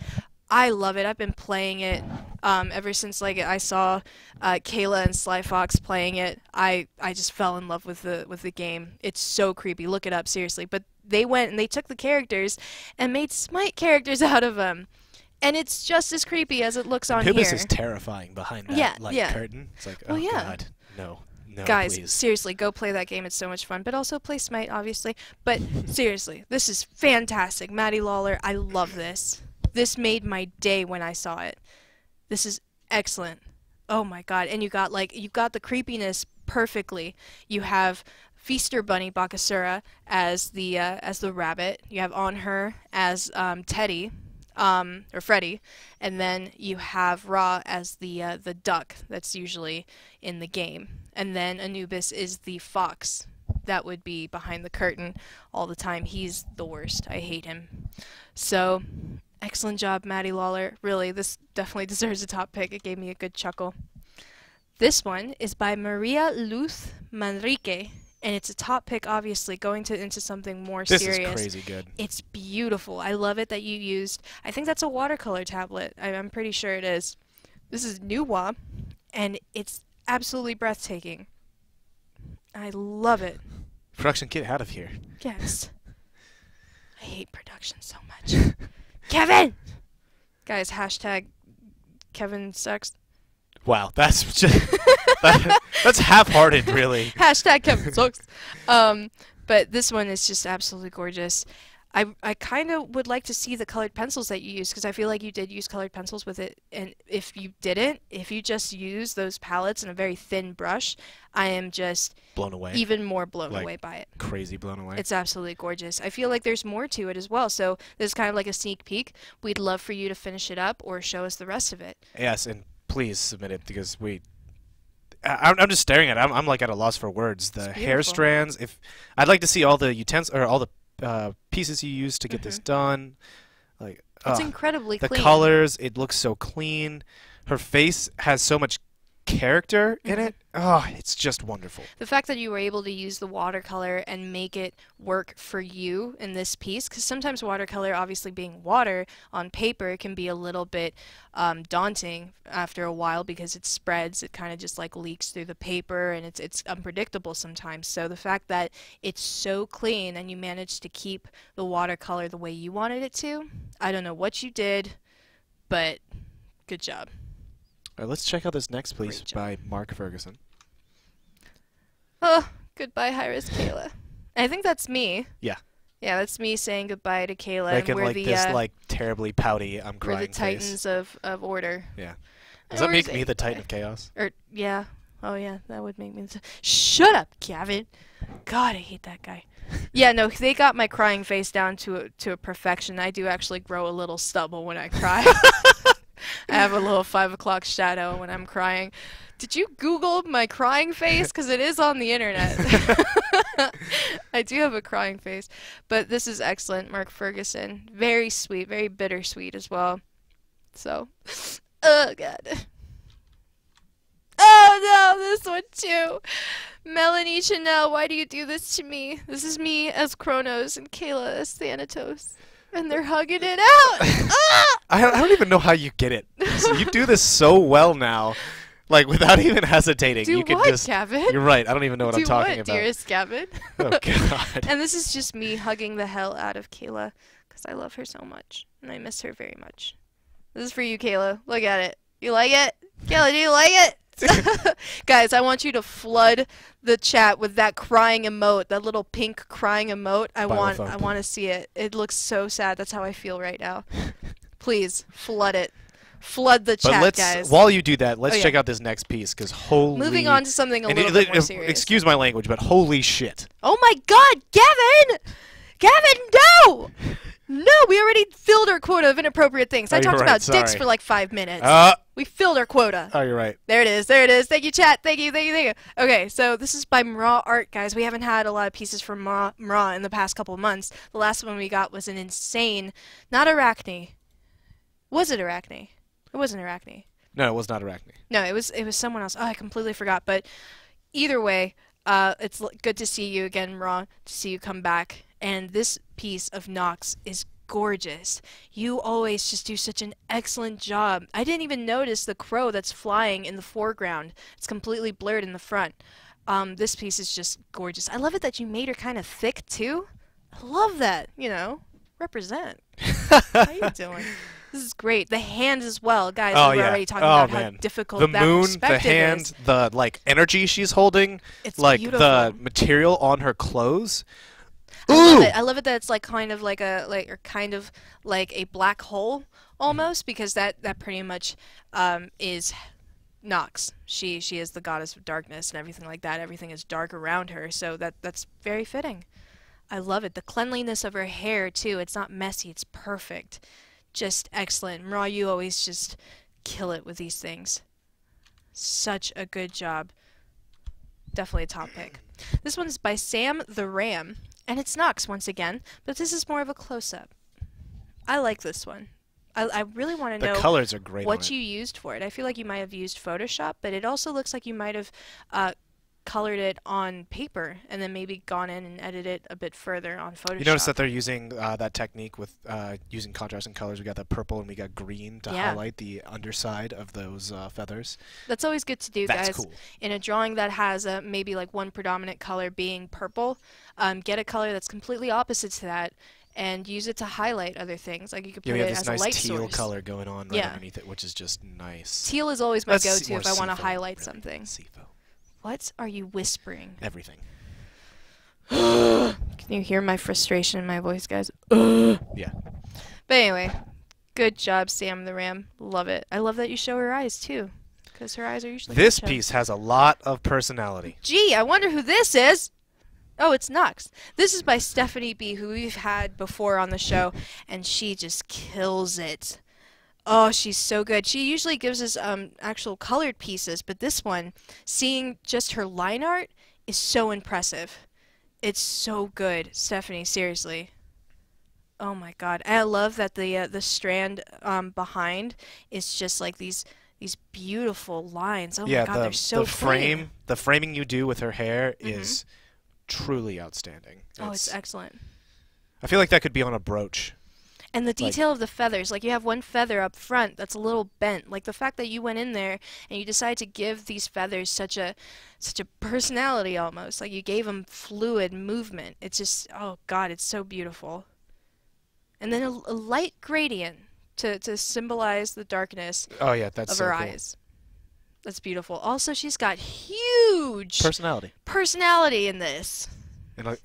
Speaker 1: I love it. I've been playing it ever since like I saw Kayla and Sly Fox playing it. I just fell in love with the game. It's so creepy. Look it up, seriously. But they went and they took the characters and made Smite characters out of them. And it's just as creepy as it looks on
Speaker 2: Pubis
Speaker 1: here.
Speaker 2: is terrifying behind that
Speaker 1: Yeah.
Speaker 2: curtain. It's like,
Speaker 1: Well,
Speaker 2: oh
Speaker 1: yeah.
Speaker 2: God, no,
Speaker 1: Guys,
Speaker 2: please.
Speaker 1: seriously, go play that game. It's so much fun. But also play Smite, obviously. But seriously, this is fantastic. Maddie Lawler, I love this. This made my day when I saw it. This is excellent. Oh my God. And you got the creepiness perfectly. You have Feaster Bunny Bakasura as the rabbit. You have On Her as Teddy. Or Freddy, and then you have Ra as the duck that's usually in the game, and then Anubis is the fox that would be behind the curtain all the time. He's the worst. I hate him. So, excellent job, Maddie Lawler. Really, this definitely deserves a top pick. It gave me a good chuckle. This one is by Maria Luz Manrique, and it's a top pick, obviously, going into something more
Speaker 2: This is
Speaker 1: serious.
Speaker 2: crazy good.
Speaker 1: It's beautiful. I love it that you used, I think that's a watercolor tablet. I'm pretty sure it is. This is Nuwa, and it's absolutely breathtaking. I love it.
Speaker 2: Production, get out of here.
Speaker 1: Yes. I hate production so much. Kevin! Guys, hashtag Kevin sucks.
Speaker 2: Wow, that's just that's half-hearted, really.
Speaker 1: Hashtag Kevin sucks. But this one is just absolutely gorgeous. I kind of would like to see the colored pencils that you used because I feel like you did use colored pencils with it. And if you didn't, if you just use those palettes and a very thin brush, I am just
Speaker 2: Blown away.
Speaker 1: even more blown
Speaker 2: Like,
Speaker 1: away by it.
Speaker 2: Crazy blown away.
Speaker 1: It's absolutely gorgeous. I feel like there's more to it as well. So this is kind of like a sneak peek. We'd love for you to finish it up or show us the rest of it.
Speaker 2: Yes, and please submit it because I'm just staring at it. I'm like at a loss for words. The
Speaker 1: It's
Speaker 2: hair
Speaker 1: beautiful.
Speaker 2: strands. If I'd like to see all the utensils or all the pieces you used to get this done. Like
Speaker 1: It's incredibly
Speaker 2: the
Speaker 1: clean.
Speaker 2: colors. It looks so clean. Her face has so much character in it. Oh, it's just wonderful.
Speaker 1: The fact that you were able to use the watercolor and make it work for you in this piece, because sometimes watercolor, obviously being water on paper, can be a little bit daunting after a while because it spreads, it kind of just like leaks through the paper, and it's unpredictable sometimes. So the fact that it's so clean and you managed to keep the watercolor the way you wanted it to, I don't know what you did, but good job.
Speaker 2: All right, let's check out this next piece
Speaker 1: Great job.
Speaker 2: by Mark Ferguson.
Speaker 1: Oh, goodbye, Hi-Risk Kayla. I think that's me.
Speaker 2: Yeah.
Speaker 1: Yeah, that's me saying goodbye to Kayla.
Speaker 2: Making
Speaker 1: And we're
Speaker 2: like
Speaker 1: the,
Speaker 2: this like terribly pouty I'm
Speaker 1: we're
Speaker 2: crying
Speaker 1: the
Speaker 2: face.
Speaker 1: titans of order.
Speaker 2: Yeah.
Speaker 1: And
Speaker 2: Does that
Speaker 1: where's
Speaker 2: make me
Speaker 1: it?
Speaker 2: the Titan of Chaos?
Speaker 1: Or yeah. Oh yeah, that would make me. Shut up, Gavin. God, I hate that guy. Yeah, no, they got my crying face down to a perfection. I do actually grow a little stubble when I cry. I have a little 5 o'clock shadow when I'm crying. Did you Google my crying face? Because it is on the internet. I do have a crying face. But this is excellent, Mark Ferguson. Very sweet, very bittersweet as well. So, oh God. Oh no, this one too. Melanie Chanel, why do you do this to me? This is me as Kronos and Kayla as Thanatos. And they're hugging it out. Ah!
Speaker 2: I don't even know how you get it. So you do this so well now, like without even hesitating.
Speaker 1: Do
Speaker 2: you can
Speaker 1: what,
Speaker 2: just.
Speaker 1: Gavin?
Speaker 2: You're right. I don't even know what I'm
Speaker 1: Do
Speaker 2: talking
Speaker 1: what,
Speaker 2: about.
Speaker 1: dearest Gavin?
Speaker 2: Oh God.
Speaker 1: And this is just me hugging the hell out of Kayla because I love her so much and I miss her very much. This is for you, Kayla. Look at it. You like it? Kayla, do you like it? Guys, I want you to flood the chat with that crying emote, that little pink crying emote. I want to see it. It looks so sad. That's how I feel right now. Please flood it. Flood the chat,
Speaker 2: But let's,
Speaker 1: guys.
Speaker 2: while you do that, let's
Speaker 1: Oh, yeah.
Speaker 2: check out this next piece because holy.
Speaker 1: Moving on to something a
Speaker 2: and
Speaker 1: little bit more serious.
Speaker 2: Excuse my language, but holy shit.
Speaker 1: Oh my God, Gavin! Gavin, no! No, we already filled our quota of inappropriate things.
Speaker 2: Oh,
Speaker 1: I
Speaker 2: you're
Speaker 1: talked
Speaker 2: right,
Speaker 1: about dicks
Speaker 2: sorry.
Speaker 1: for like 5 minutes.
Speaker 2: Oh,
Speaker 1: We filled our quota.
Speaker 2: you're right.
Speaker 1: There it is. There it is. Thank you, chat. Thank you. Thank you. Thank you. Okay, so this is by Mra Art, guys. We haven't had a lot of pieces from Mra in the past couple of months. The last one we got was an insane, not Arachne. Was it Arachne? It wasn't Arachne.
Speaker 2: No, it was not Arachne.
Speaker 1: No, it was someone else. Oh, I completely forgot. But either way, it's good to see you again, Mra. To see you come back. And this piece of Nox is gorgeous. You always just do such an excellent job. I didn't even notice the crow that's flying in the foreground. It's completely blurred in the front. This piece is just gorgeous. I love it that you made her kind of thick too. I love that. You know, represent. How you doing? This is great. The hand as well, guys.
Speaker 2: Oh,
Speaker 1: we were
Speaker 2: yeah.
Speaker 1: already talking
Speaker 2: Oh,
Speaker 1: about
Speaker 2: man.
Speaker 1: how difficult
Speaker 2: The
Speaker 1: that
Speaker 2: moon, the
Speaker 1: perspective
Speaker 2: hand,
Speaker 1: is.
Speaker 2: the like energy she's holding,
Speaker 1: It's
Speaker 2: like
Speaker 1: beautiful.
Speaker 2: the material on her clothes.
Speaker 1: I love
Speaker 2: Ooh!
Speaker 1: it. I love it that it's like kind of like a black hole almost because that pretty much is Nox. She is the goddess of darkness and everything like that. Everything is dark around her, so that's very fitting. I love it. The cleanliness of her hair too. It's not messy. It's perfect. Just excellent. Mra, you always just kill it with these things. Such a good job. Definitely a top pick. This one's by Sam the Ram, and it's Nox once again, but this is more of a close-up. I like this one. I really want to
Speaker 2: The
Speaker 1: know
Speaker 2: colors are great on
Speaker 1: what
Speaker 2: it.
Speaker 1: you used for it. I feel like you might have used Photoshop, but it also looks like you might have uh, colored it on paper and then maybe gone in and edited it a bit further on
Speaker 2: You notice
Speaker 1: Photoshop.
Speaker 2: that they're using that technique with using contrast and colors. We got that purple and we got green to
Speaker 1: Yeah,
Speaker 2: highlight the underside of those feathers.
Speaker 1: that's always good to do,
Speaker 2: That's
Speaker 1: guys.
Speaker 2: cool.
Speaker 1: In a drawing that has maybe like one predominant color being purple, get a color that's completely opposite to that and use it to highlight other things. Like you could
Speaker 2: Yeah,
Speaker 1: put
Speaker 2: we have
Speaker 1: it
Speaker 2: this
Speaker 1: as a
Speaker 2: nice
Speaker 1: light
Speaker 2: teal
Speaker 1: source.
Speaker 2: color going on right
Speaker 1: Yeah.
Speaker 2: underneath it, which is just nice.
Speaker 1: Teal is always my
Speaker 2: That's
Speaker 1: go-to
Speaker 2: more
Speaker 1: if I want to
Speaker 2: CFO,
Speaker 1: highlight
Speaker 2: really.
Speaker 1: something.
Speaker 2: CFO.
Speaker 1: What are you whispering?
Speaker 2: Everything.
Speaker 1: Can you hear my frustration in my voice, guys? But
Speaker 2: Yeah.
Speaker 1: anyway, good job, Sam the Ram. Love it. I love that you show her eyes too, because her eyes are usually
Speaker 2: This
Speaker 1: bloodshot.
Speaker 2: piece has a lot of personality.
Speaker 1: Gee, I wonder who this is. Oh, it's Nux. This is by Stephanie B, who we've had before on the show, and she just kills it. Oh, she's so good. She usually gives us actual colored pieces, but this one, seeing just her line art is so impressive. It's so good, Stephanie, seriously. Oh my God. I love that the strand behind is just like these beautiful lines. Oh my
Speaker 2: Yeah,
Speaker 1: God, they're so clean.
Speaker 2: the framing you do with her hair
Speaker 1: Mhm.
Speaker 2: is truly outstanding.
Speaker 1: Oh, it's excellent.
Speaker 2: I feel like that could be on a brooch.
Speaker 1: And the
Speaker 2: Like,
Speaker 1: detail of the feathers, like you have one feather up front that's a little bent. Like the fact that you went in there and you decided to give these feathers such a personality almost. Like you gave them fluid movement. It's just, oh God, it's so beautiful. And then a light gradient to symbolize the darkness
Speaker 2: oh yeah, that's
Speaker 1: of
Speaker 2: so
Speaker 1: her
Speaker 2: cool.
Speaker 1: eyes. That's beautiful. Also, she's got huge
Speaker 2: Personality.
Speaker 1: personality in this.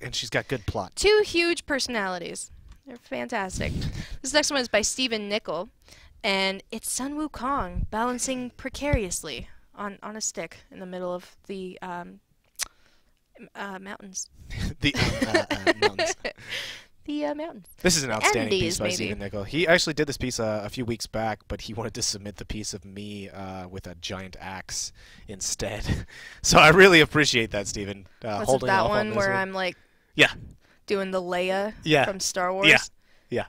Speaker 2: And she's got good plot.
Speaker 1: Two huge personalities. They're fantastic. This next one is by Stephen Nickel, and it's Sun Wukong balancing precariously on a stick in the middle of the mountains.
Speaker 2: The mountains.
Speaker 1: The mountains.
Speaker 2: This is an outstanding piece
Speaker 1: Andes,
Speaker 2: by
Speaker 1: maybe.
Speaker 2: Stephen Nickel. He actually did this piece a few weeks back, but he wanted to submit the piece of me with a giant axe instead. So I really appreciate that, Stephen.
Speaker 1: Was it
Speaker 2: Holding
Speaker 1: that
Speaker 2: off on
Speaker 1: one
Speaker 2: this
Speaker 1: where
Speaker 2: one.
Speaker 1: I'm like
Speaker 2: Yeah,
Speaker 1: doing the Leia
Speaker 2: Yeah.
Speaker 1: from Star Wars?
Speaker 2: Yeah.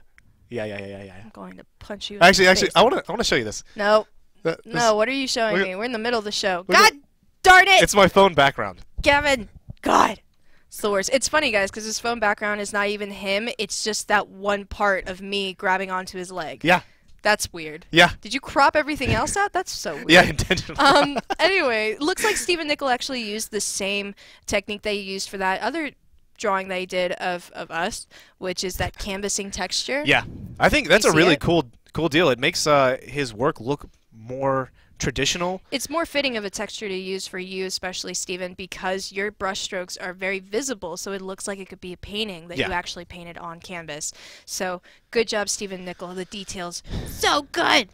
Speaker 2: yeah.
Speaker 1: I'm going to punch you in the
Speaker 2: Actually,
Speaker 1: face.
Speaker 2: I want to show you this.
Speaker 1: No,
Speaker 2: This-
Speaker 1: no, what are you showing
Speaker 2: look at-
Speaker 1: me? We're in the middle of the show.
Speaker 2: look at-
Speaker 1: God darn it!
Speaker 2: It's my phone background.
Speaker 1: Gavin! God! It's the worst. It's funny, guys, because his phone background is not even him. It's just that one part of me grabbing onto his leg.
Speaker 2: Yeah,
Speaker 1: That's weird.
Speaker 2: yeah,
Speaker 1: Did you crop everything else out? That's so weird.
Speaker 2: yeah, intentionally.
Speaker 1: Anyway, looks like Stephen Nickel actually used the same technique that he used for that other drawing that he did of us, which is that canvassing texture.
Speaker 2: Yeah, I think that's
Speaker 1: You
Speaker 2: a
Speaker 1: see
Speaker 2: really
Speaker 1: it?
Speaker 2: cool deal. It makes his work look more traditional.
Speaker 1: It's more fitting of a texture to use for you, especially Stephen, because your brushstrokes are very visible, so it looks like it could be a painting that
Speaker 2: Yeah.
Speaker 1: you actually painted on canvas. So, good job, Stephen Nickel. The details, so good.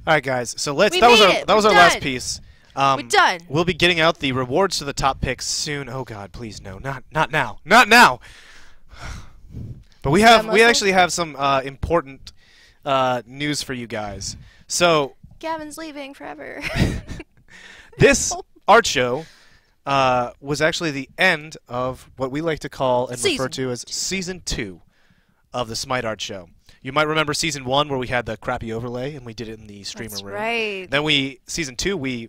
Speaker 2: All right, guys. So let's.
Speaker 1: We
Speaker 2: That was
Speaker 1: made
Speaker 2: our
Speaker 1: it.
Speaker 2: that was
Speaker 1: We're
Speaker 2: our last
Speaker 1: done.
Speaker 2: piece.
Speaker 1: We're done.
Speaker 2: We'll be getting out the rewards to the top picks soon. Oh God, please no, not now, not now. But we
Speaker 1: Muscle?
Speaker 2: actually have some important news for you guys. So
Speaker 1: Gavin's leaving forever.
Speaker 2: this art show was actually the end of what we like to call and refer
Speaker 1: Season.
Speaker 2: to as season 2 of the Smite Art Show. You might remember season 1 where we had the crappy overlay and we did it in the streamer
Speaker 1: That's
Speaker 2: room.
Speaker 1: right.
Speaker 2: Then season 2 we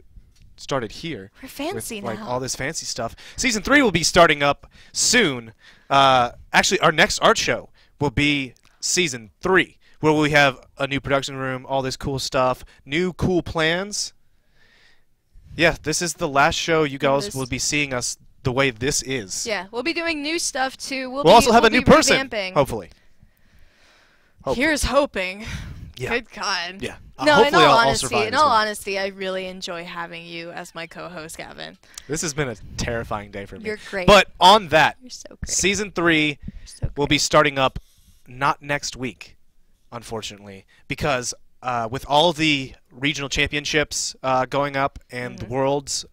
Speaker 2: started here.
Speaker 1: We're fancy
Speaker 2: with, like,
Speaker 1: now.
Speaker 2: all this fancy stuff. Season 3 will be starting up soon. Actually, our next art show will be season 3, where we have a new production room, all this cool stuff, new cool plans. Yeah, this is the last show you guys
Speaker 1: This-
Speaker 2: will be seeing us the way this is.
Speaker 1: Yeah, we'll be doing new stuff too.
Speaker 2: We'll also have
Speaker 1: we'll
Speaker 2: a new
Speaker 1: be
Speaker 2: person,
Speaker 1: revamping.
Speaker 2: hopefully. Hopefully.
Speaker 1: Here's hoping.
Speaker 2: Yeah.
Speaker 1: Good God.
Speaker 2: Yeah.
Speaker 1: No,
Speaker 2: Hopefully
Speaker 1: in all
Speaker 2: I'll
Speaker 1: honesty,
Speaker 2: survive
Speaker 1: in
Speaker 2: this
Speaker 1: all
Speaker 2: one.
Speaker 1: honesty, I really enjoy having you as my co-host, Gavin.
Speaker 2: This has been a terrifying day for me.
Speaker 1: You're great.
Speaker 2: But on that,
Speaker 1: You're so great.
Speaker 2: season 3
Speaker 1: You're so
Speaker 2: will be
Speaker 1: great.
Speaker 2: starting up not next week, unfortunately, because with all the regional championships going up and the worlds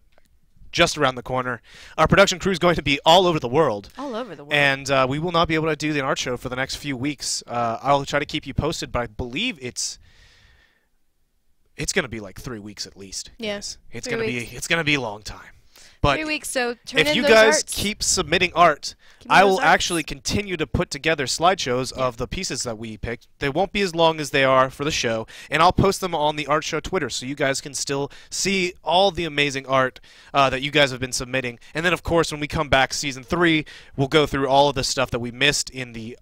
Speaker 2: just around the corner, our production crew is going to be all over the world.
Speaker 1: all over the world.
Speaker 2: And we will not be able to do the art show for the next few weeks. I'll try to keep you posted, but I believe it's going to be like 3 weeks at least.
Speaker 1: Yeah,
Speaker 2: guys. It's
Speaker 1: 3
Speaker 2: going to
Speaker 1: weeks.
Speaker 2: be a long time. But
Speaker 1: 3 weeks, so turn
Speaker 2: if
Speaker 1: in
Speaker 2: you
Speaker 1: those
Speaker 2: guys
Speaker 1: arts.
Speaker 2: keep submitting art,
Speaker 1: Give me
Speaker 2: I
Speaker 1: those
Speaker 2: will
Speaker 1: arts.
Speaker 2: actually continue to put together slideshows of the pieces that we picked. They won't be as long as they are for the show, and I'll post them on the Art Show Twitter so you guys can still see all the amazing art that you guys have been submitting. And then, of course, when we come back season 3, we'll go through all of the stuff that we missed in the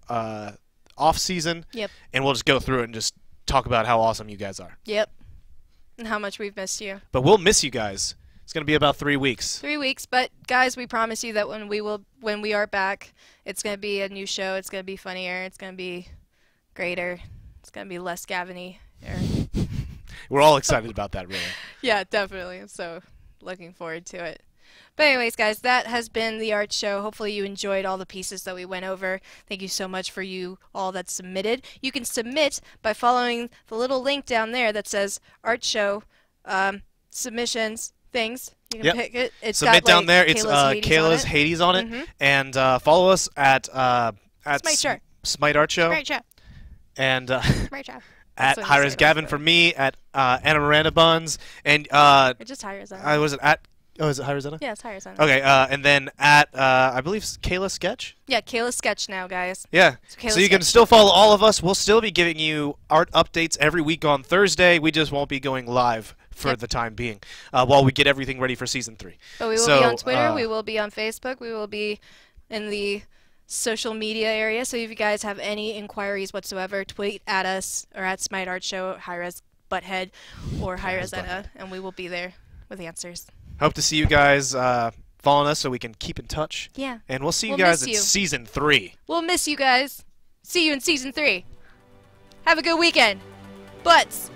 Speaker 2: off season,
Speaker 1: Yep.
Speaker 2: and we'll just go through it and just talk about how awesome you guys are.
Speaker 1: Yep. And how much we've missed you.
Speaker 2: But we'll miss you guys. It's going to be about 3 weeks.
Speaker 1: 3 weeks, but guys, we promise you that when we are back, it's gonna be a new show. It's gonna be funnier. It's gonna be greater. It's gonna be less Gavin-y.
Speaker 2: We're all excited about that, really.
Speaker 1: Yeah, definitely. So looking forward to it. But anyways, guys, that has been the art show. Hopefully you enjoyed all the pieces that we went over. Thank you so much for you all that submitted. You can submit by following the little link down there that says art show submissions things. You can pick it. It's
Speaker 2: Submit
Speaker 1: got,
Speaker 2: down
Speaker 1: like,
Speaker 2: there. It's
Speaker 1: Kayla's
Speaker 2: Hades on it.
Speaker 1: Mhm.
Speaker 2: And follow us at
Speaker 1: Smite
Speaker 2: Art Show.
Speaker 1: Great job.
Speaker 2: And
Speaker 1: Great job.
Speaker 2: at
Speaker 1: That's what you
Speaker 2: Hi-Res
Speaker 1: say,
Speaker 2: Gavin
Speaker 1: that's
Speaker 2: for me, at Anna Miranda Buns, and
Speaker 1: Or just hire us.
Speaker 2: I was at is it Hi-Res Anna?
Speaker 1: Yeah, it's hire us.
Speaker 2: Okay, and then at I believe Kayla Sketch.
Speaker 1: Yeah, Kayla's sketch now, guys.
Speaker 2: Yeah.
Speaker 1: Kayla
Speaker 2: So you can
Speaker 1: Sketch.
Speaker 2: still follow all of us. We'll still be giving you art updates every week on Thursday. We just won't be going live for the time being while we get everything ready for season 3.
Speaker 1: But we will be on Twitter. We will be on Facebook. We will be in the social media area. So if you guys have any inquiries whatsoever, tweet at us or at Smite Art Show, Hi-Res Butthead, or Hi-Res Etta, and we will be there with answers.
Speaker 2: Hope to see you guys following us so we can keep in touch.
Speaker 1: Yeah.
Speaker 2: And we'll see you
Speaker 1: We'll
Speaker 2: guys
Speaker 1: miss
Speaker 2: in
Speaker 1: you.
Speaker 2: season 3.
Speaker 1: We'll miss you guys. See you in season 3. Have a good weekend. Butts.